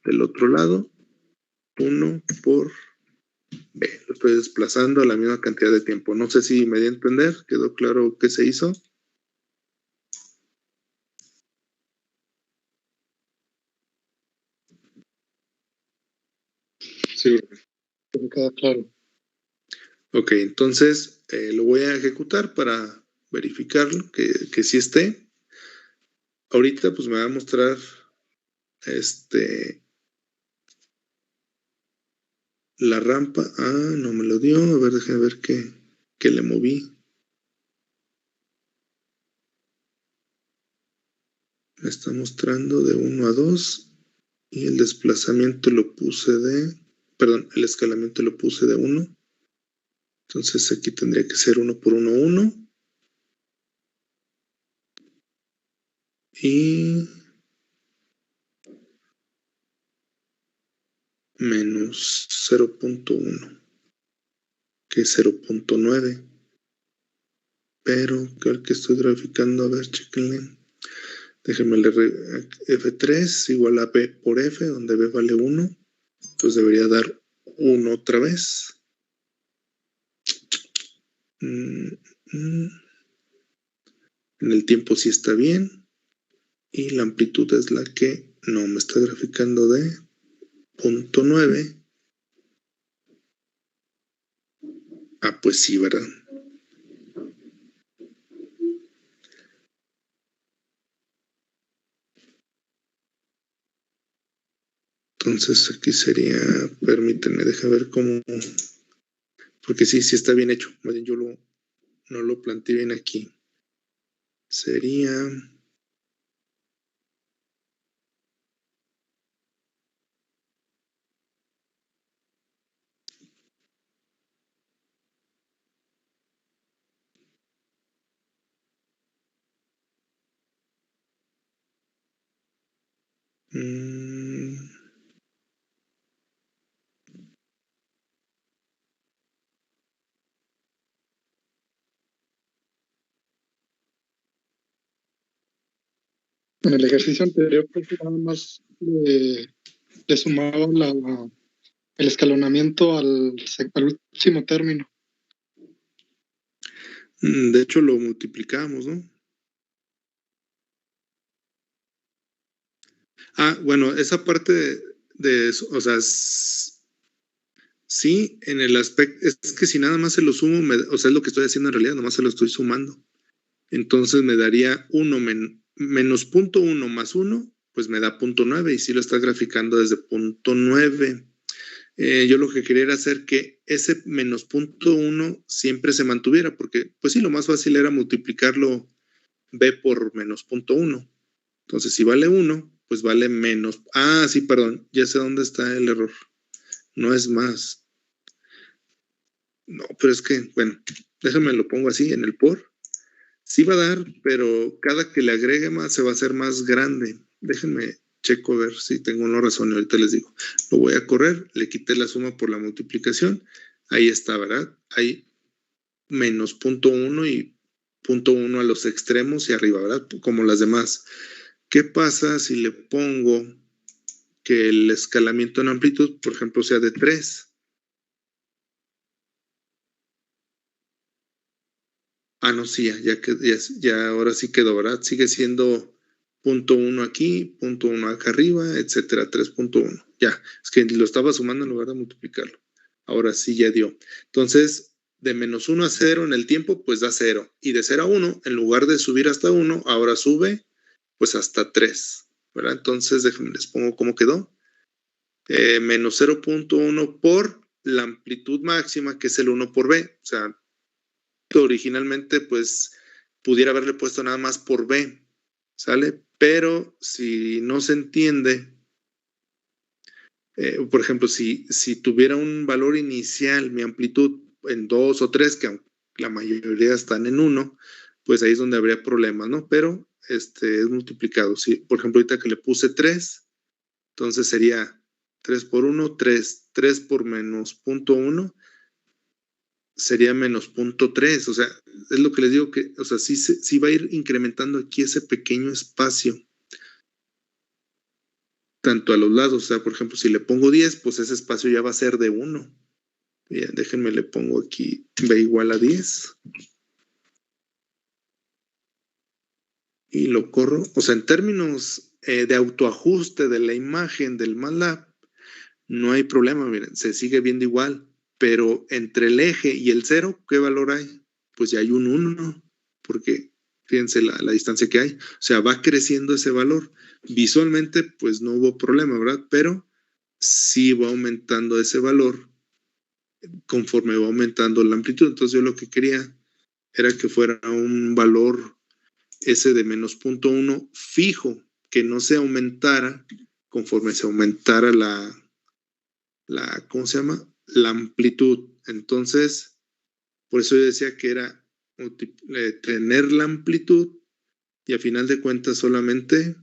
del otro lado, 1 por B. Lo estoy desplazando a la misma cantidad de tiempo. No sé si me di a entender, ¿quedó claro qué se hizo? Sí, Me queda claro. Ok, entonces lo voy a ejecutar para verificarlo, que sí esté. Ahorita pues me va a mostrar la rampa. Ah, no me lo dio. A ver, déjame ver qué le moví. Me está mostrando de 1 a 2 y el desplazamiento lo puse el escalamiento lo puse de 1. Entonces aquí tendría que ser 1 por 1, 1. Y menos 0.1, que es 0.9. Pero creo que estoy graficando, a ver, chequenle. Déjenme leer. F3 igual a B por F, donde B vale 1. Pues debería dar 1 otra vez. En el tiempo sí está bien. Y la amplitud es la que no me está graficando de 0.9. Ah, pues sí, ¿verdad? Entonces aquí sería, permítanme, deja ver cómo, porque sí está bien hecho. Más bien yo no lo planteé bien aquí. Sería En el ejercicio anterior, creo que nada más le sumaba el escalonamiento al último término. de hecho lo multiplicamos, ¿no? Ah, bueno, esa parte de eso, o sea, sí, en el aspecto, es que si nada más se lo sumo, o sea, es lo que estoy haciendo en realidad, nomás se lo estoy sumando. Entonces me daría 1 menos 0.1 más 1, pues me da 0.9, y sí lo está graficando desde 0.9. Yo lo que quería era hacer que ese menos 0.1 siempre se mantuviera, porque pues sí, lo más fácil era multiplicarlo B por menos 0.1. Entonces, si vale 1, pues vale menos. Ah, sí, perdón, ya sé dónde está el error. No es más. No, pero es que, bueno, déjame lo pongo así en el por. Sí va a dar, pero cada que le agregue más se va a hacer más grande. Déjenme checo a ver si tengo una razón y ahorita les digo. Lo voy a correr, le quité la suma por la multiplicación. Ahí está, ¿verdad? Hay menos 0.1 y 0.1 a los extremos y arriba, ¿verdad? Como las demás. ¿Qué pasa si le pongo que el escalamiento en amplitud, por ejemplo, sea de 3? Ah, no, sí, ya ahora sí quedó, ¿verdad? Sigue siendo 0.1 aquí, 0.1 acá arriba, etcétera, 3.1. Ya, es que lo estaba sumando en lugar de multiplicarlo. Ahora sí ya dio. Entonces, de menos 1 a 0 en el tiempo, pues da 0. Y de 0 a 1, en lugar de subir hasta 1, ahora sube pues hasta 3, ¿verdad? Entonces, déjenme les pongo cómo quedó. Menos 0.1 por la amplitud máxima, que es el 1 por B. O sea, originalmente pues pudiera haberle puesto nada más por B, ¿sale? Pero si no se entiende, por ejemplo, si tuviera un valor inicial, mi amplitud en 2 o 3, que la mayoría están en 1, pues ahí es donde habría problemas, ¿no? Pero es multiplicado. Si, por ejemplo, ahorita que le puse 3, entonces sería 3 por 1, 3. 3 por menos 0.1 sería menos 0.3. O sea, es lo que les digo que, o sea, sí va a ir incrementando aquí ese pequeño espacio. Tanto a los lados, o sea, por ejemplo, si le pongo 10, pues ese espacio ya va a ser de 1. Bien, déjenme, le pongo aquí B igual a 10. Y lo corro. O sea, en términos de autoajuste de la imagen del MATLAB, no hay problema, miren, se sigue viendo igual. Pero entre el eje y el 0, ¿qué valor hay? Pues ya hay un 1, porque fíjense la distancia que hay. O sea, va creciendo ese valor. Visualmente, pues no hubo problema, ¿verdad? Pero sí va aumentando ese valor conforme va aumentando la amplitud. Entonces yo lo que quería era que fuera un valor ese de menos 0.1 fijo, que no se aumentara conforme se aumentara ¿cómo se llama? La amplitud. Entonces, por eso yo decía que era tener la amplitud y a final de cuentas solamente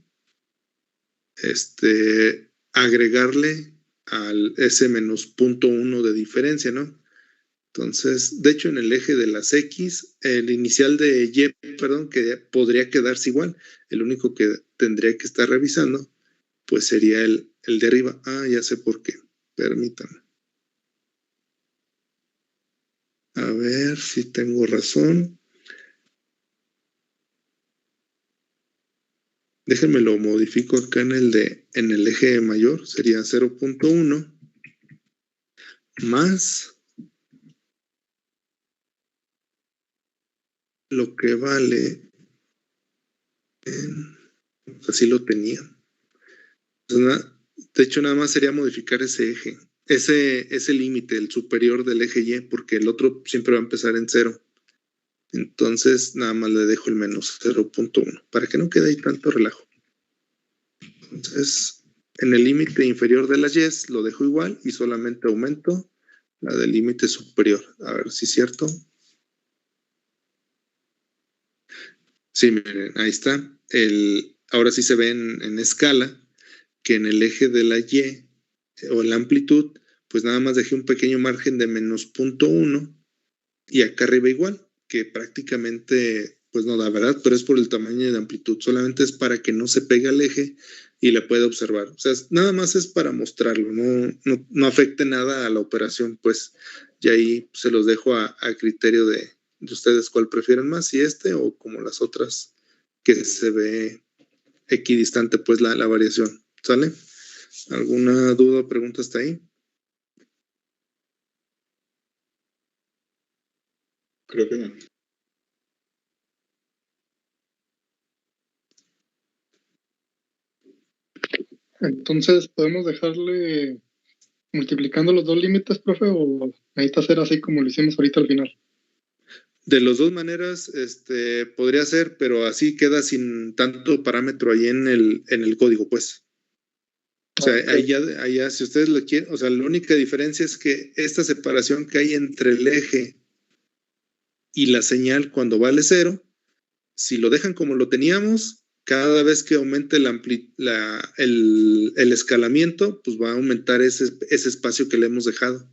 agregarle al ese menos 0.1 de diferencia, ¿no? Entonces, de hecho, en el eje de las X, el inicial de Y, perdón, que podría quedarse igual. El único que tendría que estar revisando, pues sería el de arriba. Ah, ya sé por qué. Permítanme. A ver si tengo razón. Déjenme lo modifico acá en el eje mayor. Sería 0.1 más lo que vale así lo tenía. De hecho, nada más sería modificar ese eje, ese límite, el superior del eje Y, porque el otro siempre va a empezar en 0. Entonces, nada más le dejo el menos 0.1, para que no quede ahí tanto relajo. Entonces, en el límite inferior de las Y lo dejo igual y solamente aumento la del límite superior. A ver si es cierto. Sí, miren, ahí está. Ahora sí se ve en escala que en el eje de la Y o la amplitud, pues nada más dejé un pequeño margen de menos 0.1 y acá arriba igual, que prácticamente pues no da, ¿verdad? Pero es por el tamaño de amplitud, solamente es para que no se pegue al eje y la pueda observar. O sea, nada más es para mostrarlo, no afecte nada a la operación, pues, y ahí se los dejo a criterio de ustedes cuál prefieren más, si o como las otras que se ve equidistante pues la variación, ¿sale? ¿Alguna duda o pregunta hasta ahí? Creo que no. Entonces, ¿podemos dejarle multiplicando los dos límites, profe, o necesita hacer así como lo hicimos ahorita al final? De las dos maneras, podría ser, pero así queda sin tanto parámetro ahí en el código, pues. O sea, allá, si ustedes lo quieren, o sea, la única diferencia es que esta separación que hay entre el eje y la señal cuando vale 0, si lo dejan como lo teníamos, cada vez que aumente el escalamiento, pues va a aumentar ese espacio que le hemos dejado.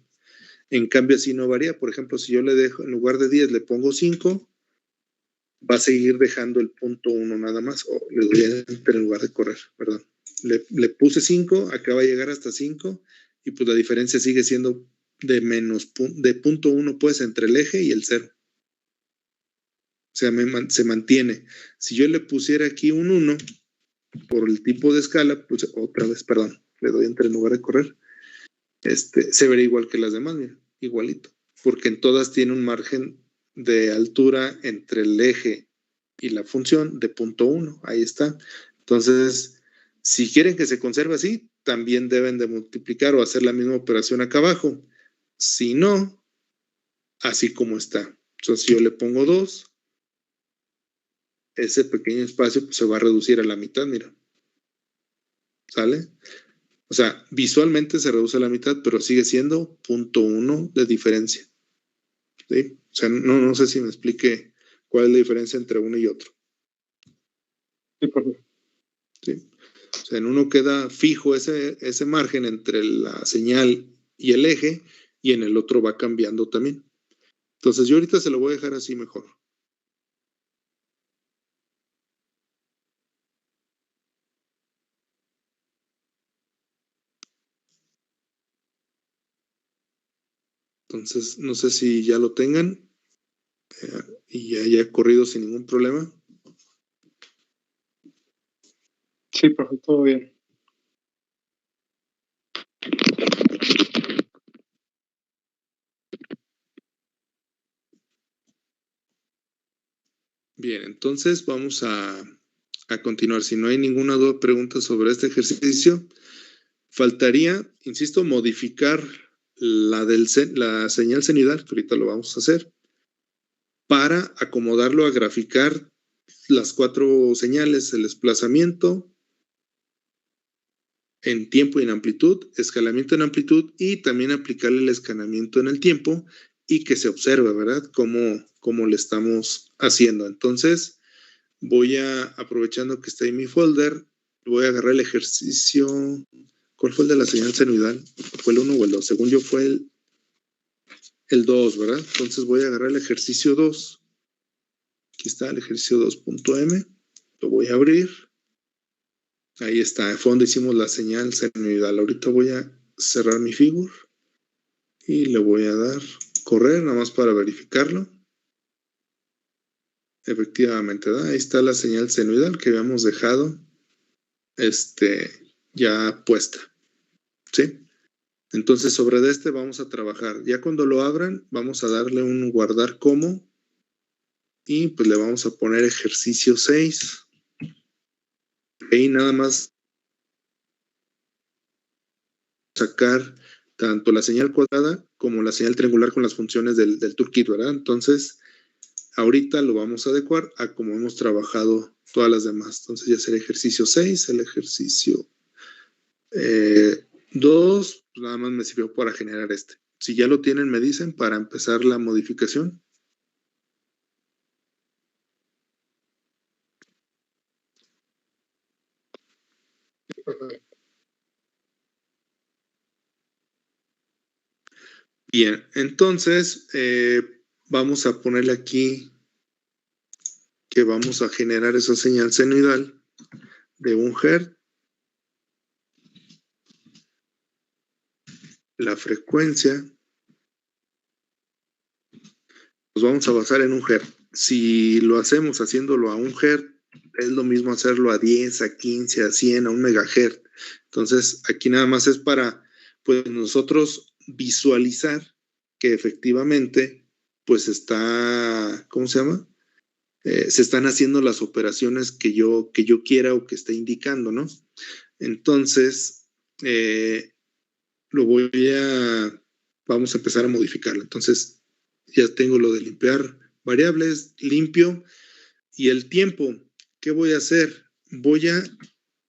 En cambio, así no varía. Por ejemplo, si yo le dejo, en lugar de 10, le pongo 5, va a seguir dejando el punto 1 nada más. O le doy a enter en lugar de correr, perdón. Le puse 5, acá va a llegar hasta 5, y pues la diferencia sigue siendo de punto 1, pues, entre el eje y el 0. O sea, se mantiene. Si yo le pusiera aquí un 1, por el tipo de escala, pues otra vez, perdón, le doy enter en lugar de correr, se vería igual que las demás, mira, igualito. Porque en todas tiene un margen de altura entre el eje y la función de punto 1. Ahí está. Entonces, si quieren que se conserve así, también deben de multiplicar o hacer la misma operación acá abajo. Si no, así como está. Entonces, si yo le pongo 2, ese pequeño espacio pues, se va a reducir a la mitad, mira. ¿Sale? O sea, visualmente se reduce a la mitad, pero sigue siendo 0.1 de diferencia. ¿Sí? O sea, no sé si me explique cuál es la diferencia entre uno y otro. Sí, por favor. ¿Sí? O sea, en uno queda fijo ese margen entre la señal y el eje, y en el otro va cambiando también. Entonces yo ahorita se lo voy a dejar así mejor. Entonces, no sé si ya lo tengan y ya haya corrido sin ningún problema. Sí, profe, todo bien. Bien, entonces vamos a continuar. Si no hay ninguna duda o pregunta sobre este ejercicio, faltaría, insisto, modificar la señal senoidal, que ahorita lo vamos a hacer, para acomodarlo a graficar las 4 señales: el desplazamiento en tiempo y en amplitud, escalamiento en amplitud, y también aplicarle el escalamiento en el tiempo y que se observe, ¿verdad?, cómo le estamos haciendo. Entonces, aprovechando que está en mi folder, voy a agarrar el ejercicio. ¿Cuál fue el de la señal senoidal? ¿Fue el 1 o el 2? Según yo fue el 2, ¿verdad? Entonces voy a agarrar el ejercicio 2. Aquí está el ejercicio 2.m. Lo voy a abrir. Ahí está. De fondo hicimos la señal senoidal. Ahorita voy a cerrar mi figure y le voy a dar correr, nada más para verificarlo. Efectivamente, ¿verdad? Ahí está la señal senoidal que habíamos dejado ya puesta. ¿Sí? Entonces, sobre vamos a trabajar. Ya cuando lo abran, vamos a darle un guardar como y pues le vamos a poner ejercicio 6. Ahí nada más sacar tanto la señal cuadrada como la señal triangular con las funciones del toolkit, ¿verdad? Entonces, ahorita lo vamos a adecuar a como hemos trabajado todas las demás. Entonces ya será ejercicio 6, el ejercicio 2, pues nada más me sirvió para generar este. Si ya lo tienen, me dicen para empezar la modificación. Bien, entonces vamos a ponerle aquí que vamos a generar esa señal senoidal de 1 Hz. La frecuencia nos vamos a basar en 1 Hz. Si lo hacemos haciéndolo a 1 Hz, es lo mismo hacerlo a 10, a 15, a 100, a 1 MHz. Entonces, aquí nada más es para pues nosotros visualizar que efectivamente pues está, ¿cómo se llama? Se están haciendo las operaciones que yo quiera o que esté indicando, ¿no? Entonces, vamos a empezar a modificarlo. Entonces, ya tengo lo de limpiar variables, limpio, y el tiempo, ¿qué voy a hacer? Voy a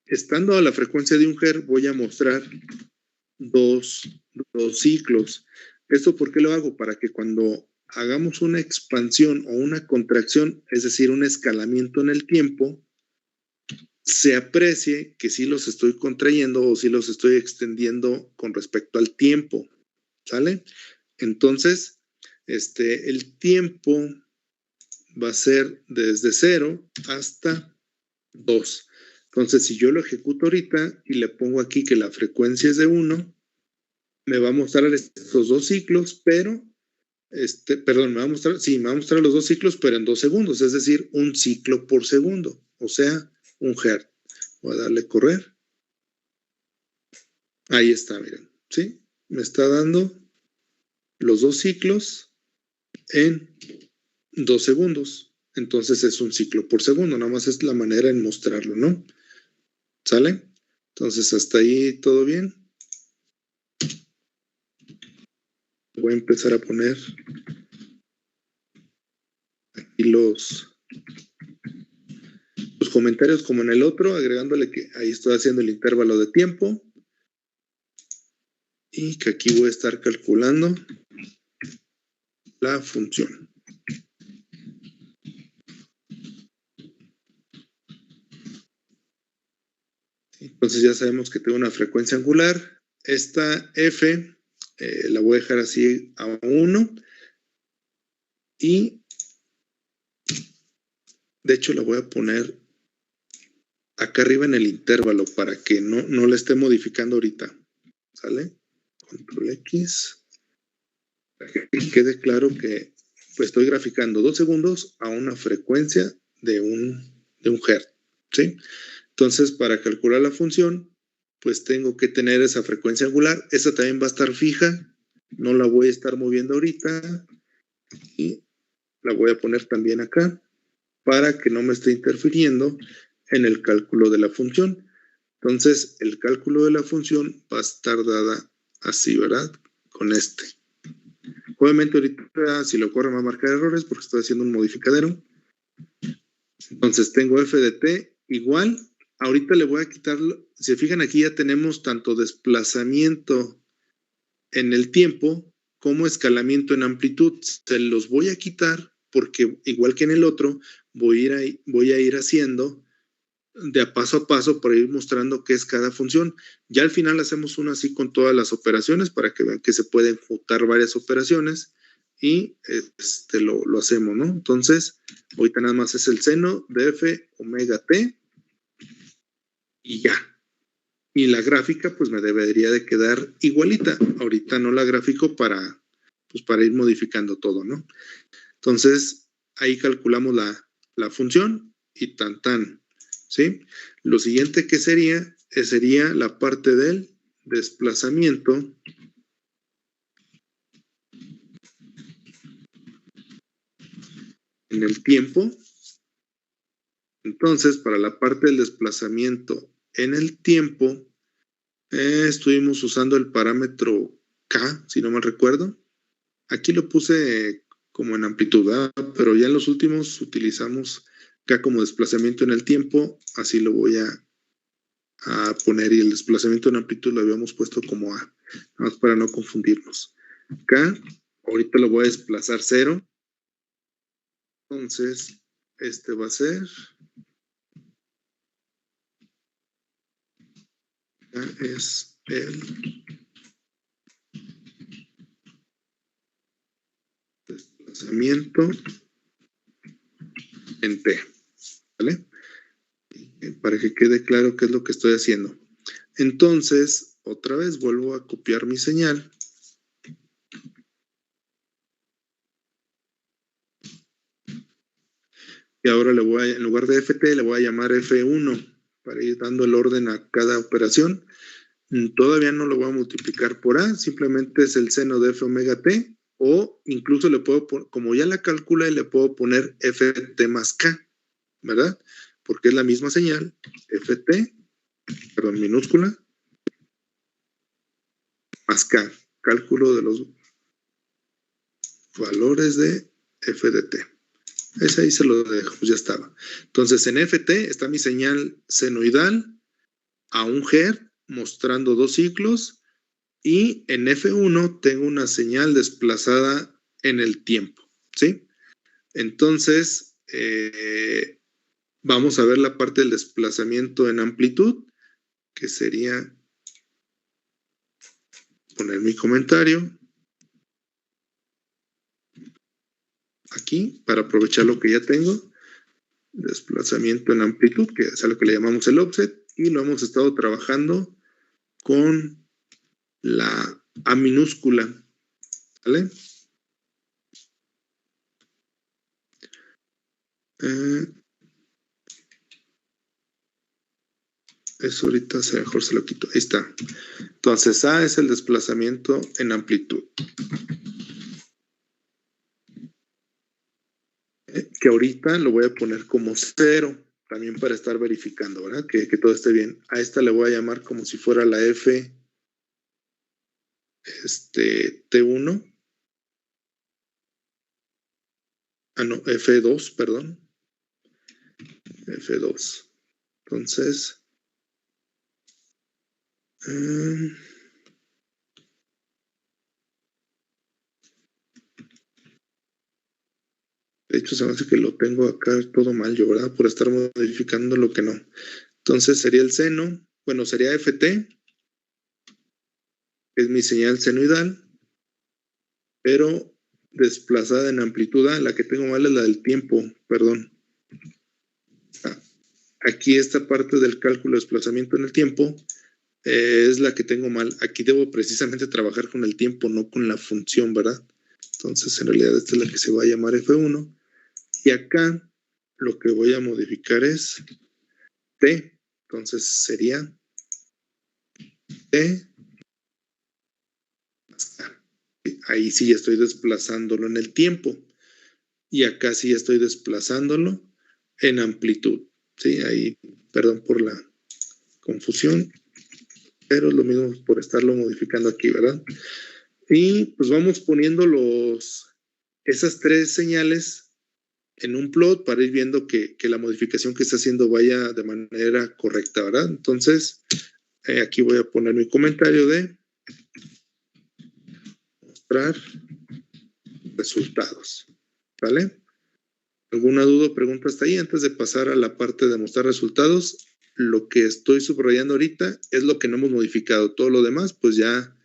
estando a la frecuencia de 1 Hz, voy a mostrar dos ciclos. ¿Esto por qué lo hago? Para que cuando hagamos una expansión o una contracción, es decir, un escalamiento en el tiempo, se aprecie que sí los estoy contrayendo o sí los estoy extendiendo con respecto al tiempo. ¿Sale? Entonces, el tiempo va a ser desde 0 hasta 2. Entonces, si yo lo ejecuto ahorita y le pongo aquí que la frecuencia es de 1, me va a mostrar estos 2 ciclos, pero, me va a mostrar los 2 ciclos, pero en 2 segundos, es decir, 1 ciclo por segundo, o sea, 1 Hz. Voy a darle correr. Ahí está, miren, ¿sí? Me está dando los 2 ciclos en 2 segundos. Entonces es 1 ciclo por segundo, nada más es la manera en mostrarlo, ¿no? ¿Sale? Entonces hasta ahí todo bien. Voy a empezar a poner aquí los comentarios como en el otro, agregándole que ahí estoy haciendo el intervalo de tiempo y que aquí voy a estar calculando la función. Entonces ya sabemos que tengo una frecuencia angular. Esta F la voy a dejar así a 1 y de hecho la voy a poner acá arriba en el intervalo para que no la esté modificando ahorita. ¿Sale? Control X. Para que quede claro que pues, estoy graficando 2 segundos a una frecuencia de un Hz. ¿Sí? Entonces, para calcular la función, pues tengo que tener esa frecuencia angular. Esa también va a estar fija. No la voy a estar moviendo ahorita. Y la voy a poner también acá para que no me esté interfiriendo en el cálculo de la función. Entonces, el cálculo de la función va a estar dada así, ¿verdad? Con este. Obviamente, ahorita, si lo corro, me va a marcar errores porque estoy haciendo un modificadero. Entonces, tengo f de t igual. Ahorita le voy a quitar, si se fijan aquí ya tenemos tanto desplazamiento en el tiempo como escalamiento en amplitud. Se los voy a quitar porque igual que en el otro, voy a ir haciendo de a paso para ir mostrando qué es cada función. Ya al final hacemos una así con todas las operaciones para que vean que se pueden juntar varias operaciones y lo hacemos, ¿no? Entonces, ahorita nada más es el seno de f omega t y ya. Y la gráfica pues me debería de quedar igualita. Ahorita no la gráfico para ir modificando todo, ¿no? Entonces, ahí calculamos la función y tan. ¿Sí? Lo siguiente que sería la parte del desplazamiento en el tiempo. Entonces, para la parte del desplazamiento en el tiempo, estuvimos usando el parámetro K, si no mal recuerdo. Aquí lo puse como en amplitud, ¿verdad? Pero ya en los últimos utilizamos K como desplazamiento en el tiempo, así lo voy a poner, y el desplazamiento en amplitud lo habíamos puesto como A, nada más para no confundirnos. K, ahorita lo voy a desplazar 0, entonces va a ser K es el desplazamiento en T, ¿vale? Para que quede claro qué es lo que estoy haciendo. Entonces, otra vez vuelvo a copiar mi señal. Y ahora en lugar de FT, le voy a llamar F1 para ir dando el orden a cada operación. Todavía no lo voy a multiplicar por A, simplemente es el seno de F omega T, o incluso le puedo poner, como ya la calcula, le puedo poner FT más K, ¿verdad? Porque es la misma señal, FT, perdón, minúscula, más K, cálculo de los valores de F de T. Ese ahí se lo dejo, pues ya estaba. Entonces, en FT está mi señal senoidal, a un Hertz mostrando 2 ciclos y en F1 tengo una señal desplazada en el tiempo, ¿sí? Entonces, vamos a ver la parte del desplazamiento en amplitud, que sería poner mi comentario aquí para aprovechar lo que ya tengo. Desplazamiento en amplitud, que es a lo que le llamamos el offset, y lo hemos estado trabajando con la A minúscula, ¿vale? Eso ahorita mejor se lo quito. Ahí está. Entonces, A es el desplazamiento en amplitud. Que ahorita lo voy a poner como 0, también para estar verificando, ¿verdad? Que todo esté bien. A esta le voy a llamar como si fuera la F T1. No, F2, perdón. F2. Entonces, de hecho, se me hace que lo tengo acá todo mal yo, ¿verdad? Por estar modificando lo que no. Entonces sería el seno, bueno, sería FT, que es mi señal senoidal, pero desplazada en amplitud A. La que tengo mal es la del tiempo, perdón. Aquí esta parte del cálculo de desplazamiento en el tiempo es la que tengo mal. Aquí debo precisamente trabajar con el tiempo, no con la función, ¿verdad? Entonces, en realidad, esta es la que se va a llamar F1. Y acá lo que voy a modificar es T. Entonces, sería T. Ahí sí ya estoy desplazándolo en el tiempo. Y acá sí estoy desplazándolo en amplitud. Sí, ahí, perdón por la confusión, pero lo mismo por estarlo modificando aquí, ¿verdad? Y pues vamos poniendo esas 3 señales en un plot para ir viendo que la modificación que está haciendo vaya de manera correcta, ¿verdad? Entonces, aquí voy a poner mi comentario de mostrar resultados, ¿vale? ¿Alguna duda o pregunta hasta ahí? Antes de pasar a la parte de mostrar resultados, lo que estoy subrayando ahorita es lo que no hemos modificado. Todo lo demás, pues ya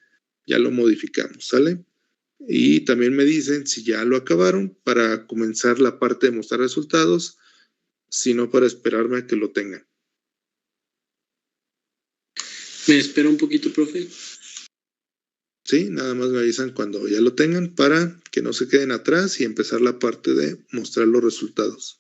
lo modificamos, ¿sale? Y también me dicen si ya lo acabaron para comenzar la parte de mostrar resultados, si no para esperarme a que lo tengan. ¿Me espera un poquito, profe? Sí, nada más me avisan cuando ya lo tengan para que no se queden atrás y empezar la parte de mostrar los resultados.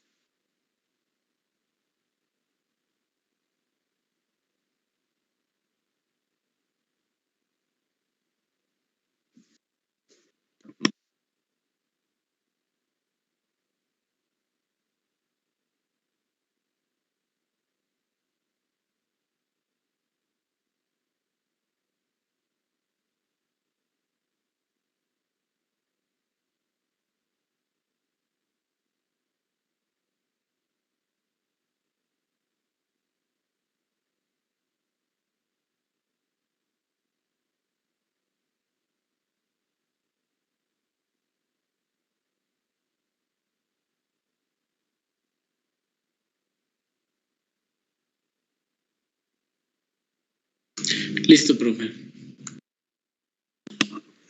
Listo, profe.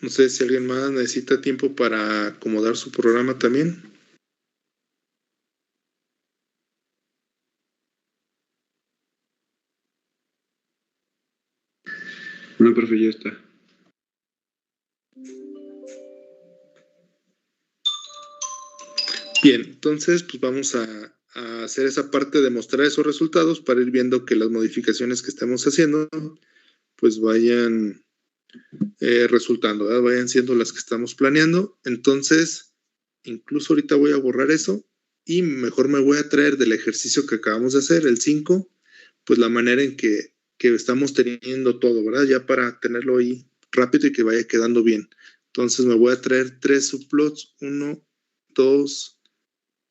No sé si alguien más necesita tiempo para acomodar su programa también. No, profe, ya está. Bien, entonces pues vamos a hacer esa parte de mostrar esos resultados para ir viendo que las modificaciones que estamos haciendo pues vayan resultando, ¿verdad? Vayan siendo las que estamos planeando. Entonces, incluso ahorita voy a borrar eso y mejor me voy a traer del ejercicio que acabamos de hacer, el 5, pues la manera en que estamos teniendo todo, ¿verdad? Ya para tenerlo ahí rápido y que vaya quedando bien. Entonces me voy a traer 3 subplots, 1, 2,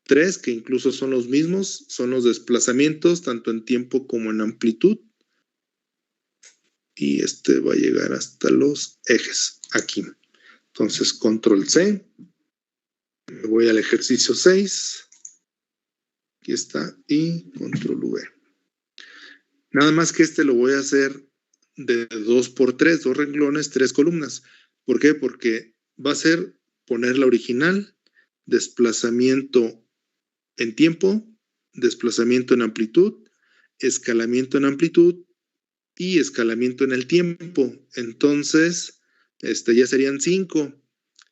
3, que incluso son los mismos, son los desplazamientos, tanto en tiempo como en amplitud. y este va a llegar hasta los ejes, aquí. Entonces, control C, me voy al ejercicio 6, aquí está, y control V. Nada más que este lo voy a hacer de 2 por 3, 2 renglones, 3 columnas. ¿Por qué? Porque va a ser poner la original, desplazamiento en tiempo, desplazamiento en amplitud, escalamiento en amplitud y escalamiento en el tiempo. Entonces, ya serían 5.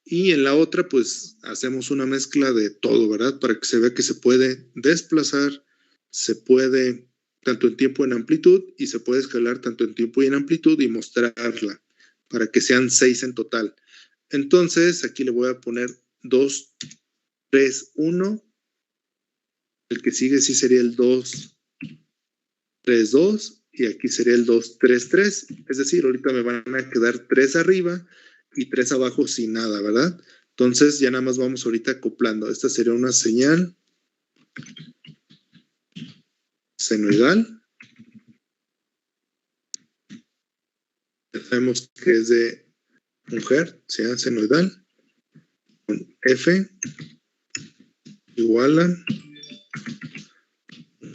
Y en la otra, pues, hacemos una mezcla de todo, ¿verdad? Para que se vea que se puede desplazar, se puede tanto en tiempo y en amplitud, y se puede escalar tanto en tiempo y en amplitud y mostrarla, para que sean 6 en total. Entonces, aquí le voy a poner 2, 3, 1. El que sigue sí sería el 2, 3, 2. Y aquí sería el 2, 3, 3. Es decir, ahorita me van a quedar 3 arriba y 3 abajo sin nada, ¿verdad? Entonces, ya nada más vamos ahorita acoplando. Esta sería una señal senoidal. Ya sabemos que es de un hertz, señal senoidal. Con F igual a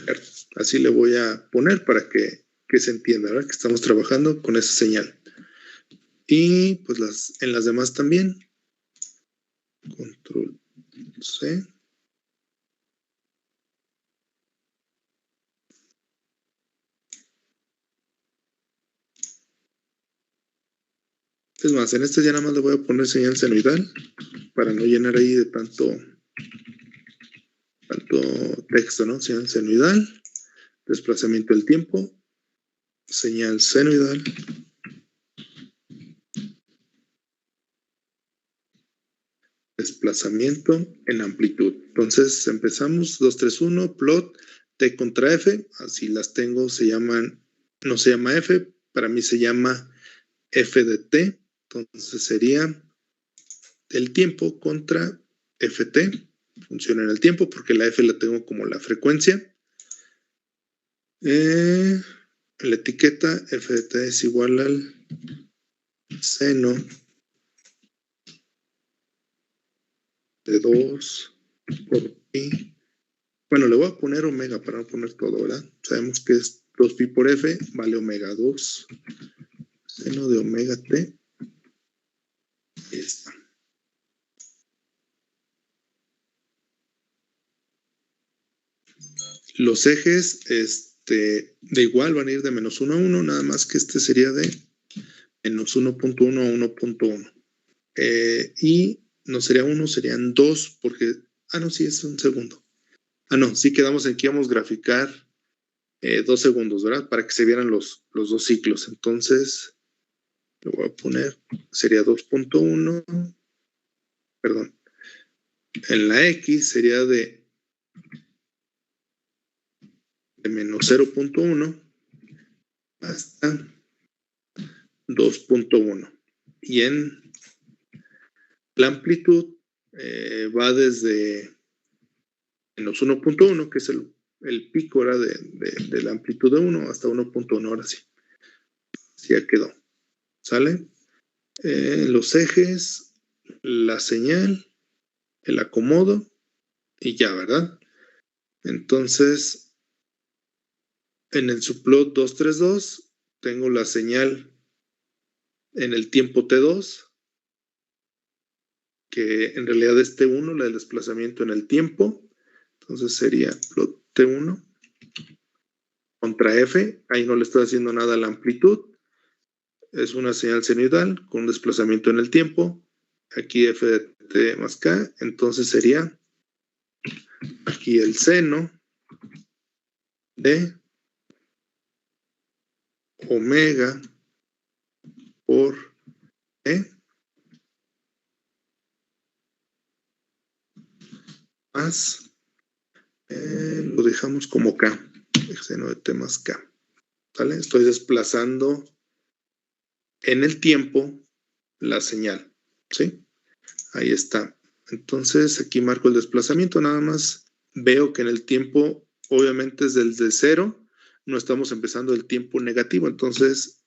hertz. Así le voy a poner para que se entienda, ¿verdad? Que estamos trabajando con esa señal. Y pues en las demás también. Control C. Es más, en este ya nada más le voy a poner señal senoidal para no llenar ahí de tanto texto, ¿no? Señal senoidal, desplazamiento del tiempo, señal senoidal, desplazamiento en amplitud. Entonces empezamos 2, 3, 1, plot T contra F, así las tengo, no se llama F, para mí se llama F de T, entonces sería el tiempo contra Ft, funciona en el tiempo porque la F la tengo como la frecuencia. En la etiqueta F de T es igual al seno de 2 por pi. Bueno, le voy a poner omega para no poner todo, ¿verdad? Sabemos que es 2 pi por F, vale omega 2. Seno de omega T. Ahí está. Los ejes, de igual van a ir de menos 1 a 1, nada más que este sería de menos 1.1 a 1.1. Y no sería 1, serían 2, porque, no, sí, es un segundo. No, sí quedamos aquí, vamos a graficar 2 segundos, ¿verdad? Para que se vieran los 2 ciclos. Entonces, lo voy a poner, sería 2.1, perdón. En la X sería de menos 0.1 hasta 2.1. Y en la amplitud va desde menos 1.1, que es el pico era de la amplitud de 1 hasta 1.1, ahora sí. Ya quedó. ¿Sale? Los ejes, la señal, el acomodo y ya, ¿verdad? Entonces, en el subplot 232 tengo la señal en el tiempo T2, que en realidad es T1, la del desplazamiento en el tiempo. Entonces sería plot T1 contra F. Ahí no le estoy haciendo nada a la amplitud. Es una señal senoidal con un desplazamiento en el tiempo. Aquí F de T más K. Entonces sería aquí el seno de omega por E más, lo dejamos como K, el seno de T más K. ¿Vale? Estoy desplazando en el tiempo la señal, ¿sí? Ahí está. Entonces, aquí marco el desplazamiento, nada más veo que en el tiempo, obviamente es desde 0, no estamos empezando el tiempo negativo, entonces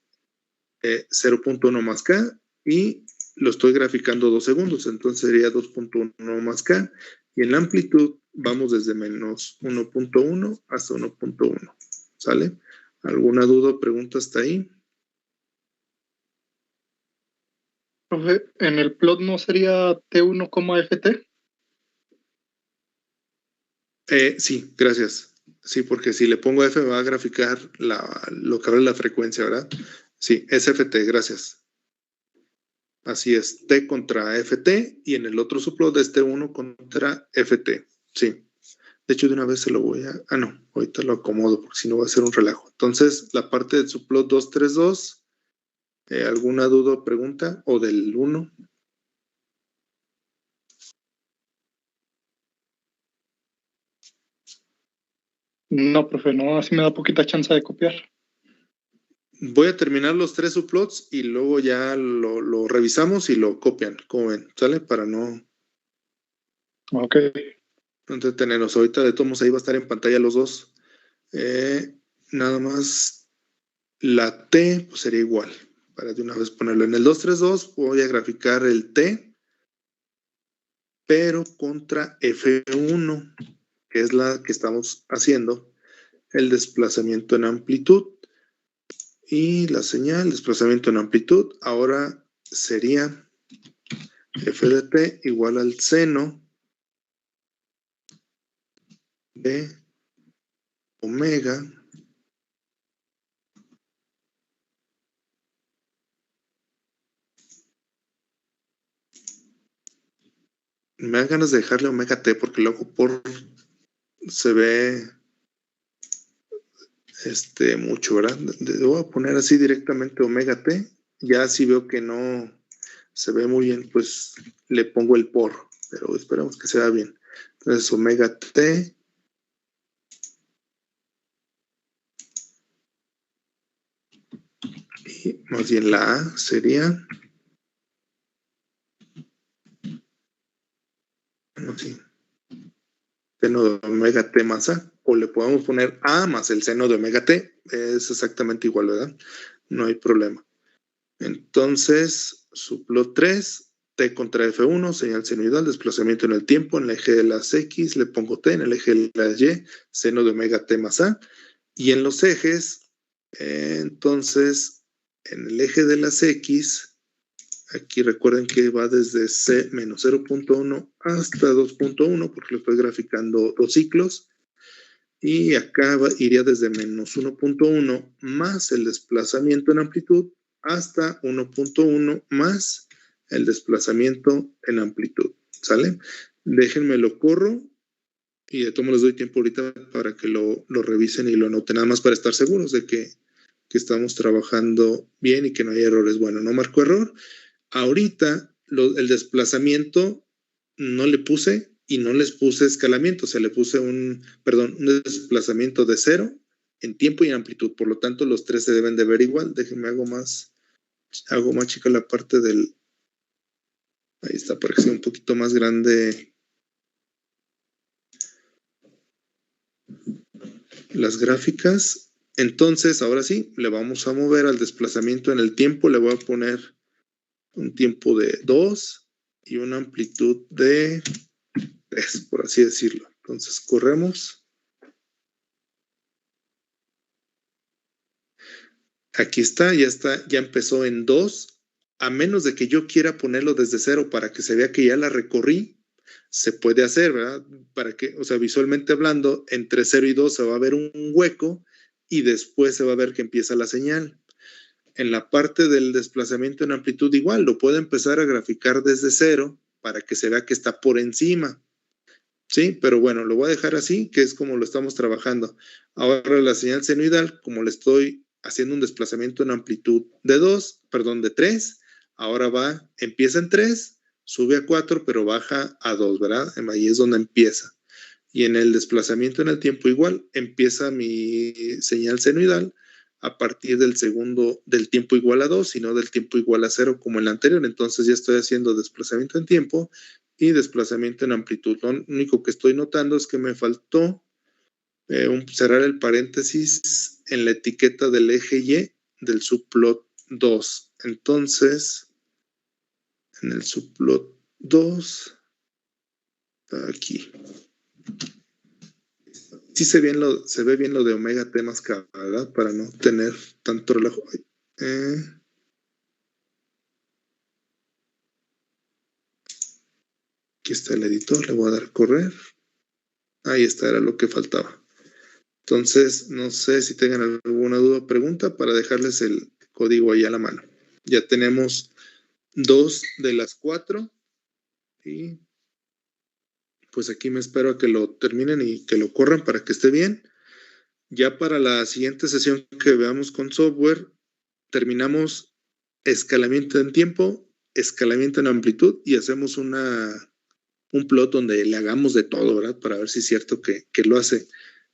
0.1 más K y lo estoy graficando 2 segundos, entonces sería 2.1 más K. Y en la amplitud vamos desde menos 1.1 hasta 1.1. ¿Sale? ¿Alguna duda o pregunta hasta ahí? Profe, ¿en el plot no sería T1, FT? Sí, gracias. Sí, porque si le pongo F me va a graficar lo que habla de la frecuencia, ¿verdad? Sí, es FT, gracias. Así es, T contra FT y en el otro subplot es T1 contra FT. Sí. De hecho, de una vez se lo voy a... Ah, no, ahorita lo acomodo porque si no va a ser un relajo. Entonces, la parte del subplot 232, ¿alguna duda o pregunta? ¿O del 1? No, profe, no, así me da poquita chance de copiar. Voy a terminar los 3 subplots y luego ya lo revisamos y lo copian. ¿Cómo ven? ¿Sale? Para no Ok. entretenernos. Ahorita de todos modos ahí va a estar en pantalla los dos. Nada más la T pues sería igual. Para de una vez ponerlo en el 232 voy a graficar el T, pero contra F1, que es la que estamos haciendo, el desplazamiento en amplitud. Y la señal, desplazamiento en amplitud, ahora sería f de t igual al seno de omega me dan ganas de dejarle omega t porque luego por se ve mucho, ¿verdad? Voy a poner así directamente omega t, ya si veo que no se ve muy bien, pues le pongo el por, pero esperamos que se vea bien. Entonces omega t y más bien la A sería así, seno de omega t más A, o le podemos poner A más el seno de omega t, es exactamente igual, ¿verdad? No hay problema. Entonces, subplot 3, t contra f1, señal senoidal, desplazamiento en el tiempo, en el eje de las x le pongo t, en el eje de las y, seno de omega t más A, y en los ejes, entonces, en el eje de las x, aquí recuerden que va desde C menos 0.1 hasta 2.1 porque lo estoy graficando 2 ciclos. Y acá iría desde menos 1.1 más el desplazamiento en amplitud hasta 1.1 más el desplazamiento en amplitud. ¿Sale? Déjenme lo corro y de todos les doy tiempo ahorita para que lo revisen y lo anoten, nada más para estar seguros de que estamos trabajando bien y que no hay errores. Bueno, no marco error. Ahorita el desplazamiento no le puse y no les puse escalamiento, o sea, le puse un desplazamiento de 0 en tiempo y en amplitud, por lo tanto los tres se deben de ver igual. Déjenme hago más chica la parte del, ahí está, para que sea un poquito más grande las gráficas. Entonces, ahora sí, le vamos a mover al desplazamiento en el tiempo, le voy a poner un tiempo de 2 y una amplitud de 3, por así decirlo. Entonces corremos. Aquí está, ya empezó en 2. A menos de que yo quiera ponerlo desde 0 para que se vea que ya la recorrí, se puede hacer, ¿verdad? Para que, o sea, visualmente hablando, entre 0 y 2 se va a ver un hueco y después se va a ver que empieza la señal. En la parte del desplazamiento en amplitud igual, lo puedo empezar a graficar desde 0 para que se vea que está por encima. Sí, pero bueno, lo voy a dejar así, que es como lo estamos trabajando. Ahora la señal senoidal, como le estoy haciendo un desplazamiento en amplitud de 3, ahora empieza en 3, sube a 4, pero baja a 2, ¿verdad? Ahí es donde empieza. Y en el desplazamiento en el tiempo igual, empieza mi señal senoidal a partir del tiempo igual a 2 y no del tiempo igual a 0 como el anterior. Entonces ya estoy haciendo desplazamiento en tiempo y desplazamiento en amplitud. Lo único que estoy notando es que me faltó cerrar el paréntesis en la etiqueta del eje Y del subplot 2. Entonces, en el subplot 2, aquí. Sí se ve bien lo de omega T más K, ¿verdad? Para no tener tanto relajo. Aquí está el editor, le voy a dar a correr. Ahí está, era lo que faltaba. Entonces, no sé si tengan alguna duda o pregunta para dejarles el código ahí a la mano. Ya tenemos 2 de las 4 y pues aquí me espero a que lo terminen y que lo corran para que esté bien. Ya para la siguiente sesión que veamos con software, terminamos escalamiento en tiempo, escalamiento en amplitud y hacemos un plot donde le hagamos de todo, ¿verdad? Para ver si es cierto que lo hace.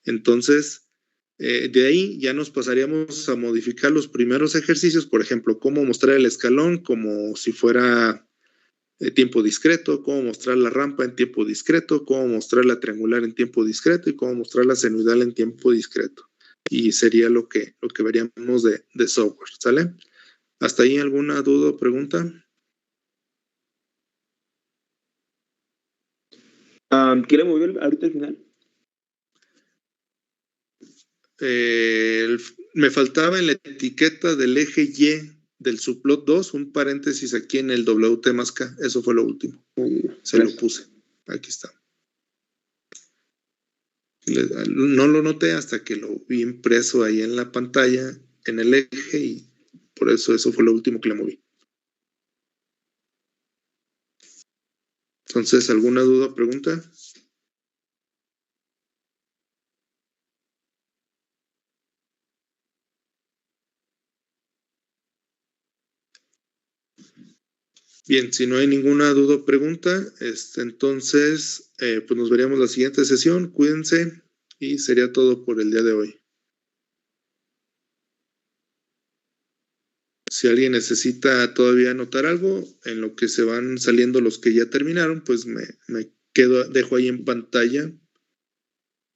Entonces, de ahí ya nos pasaríamos a modificar los primeros ejercicios, por ejemplo, cómo mostrar el escalón como si fuera tiempo discreto, cómo mostrar la rampa en tiempo discreto, cómo mostrar la triangular en tiempo discreto y cómo mostrar la senoidal en tiempo discreto. Y sería lo que veríamos de software, ¿sale? ¿Hasta ahí alguna duda o pregunta? ¿Qué le movió ahorita al final? Me faltaba en la etiqueta del eje Y del subplot 2 un paréntesis aquí en el WT más K. Eso fue lo último. Se lo puse. Aquí está. No lo noté hasta que lo vi impreso ahí en la pantalla, en el eje, y por eso fue lo último que le moví. Entonces, ¿alguna duda o pregunta? Bien, si no hay ninguna duda o pregunta, entonces, pues nos veríamos la siguiente sesión. Cuídense y sería todo por el día de hoy. Si alguien necesita todavía anotar algo, en lo que se van saliendo los que ya terminaron, pues me dejo ahí en pantalla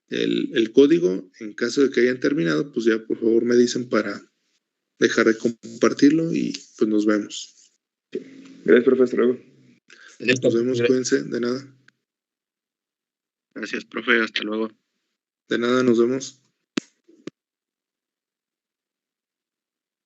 el código. En caso de que hayan terminado, pues ya por favor me dicen para dejar de compartirlo y pues nos vemos. Gracias, profe. Hasta luego. Nos vemos, cuídense, de nada. Gracias, profe. Hasta luego. De nada, nos vemos.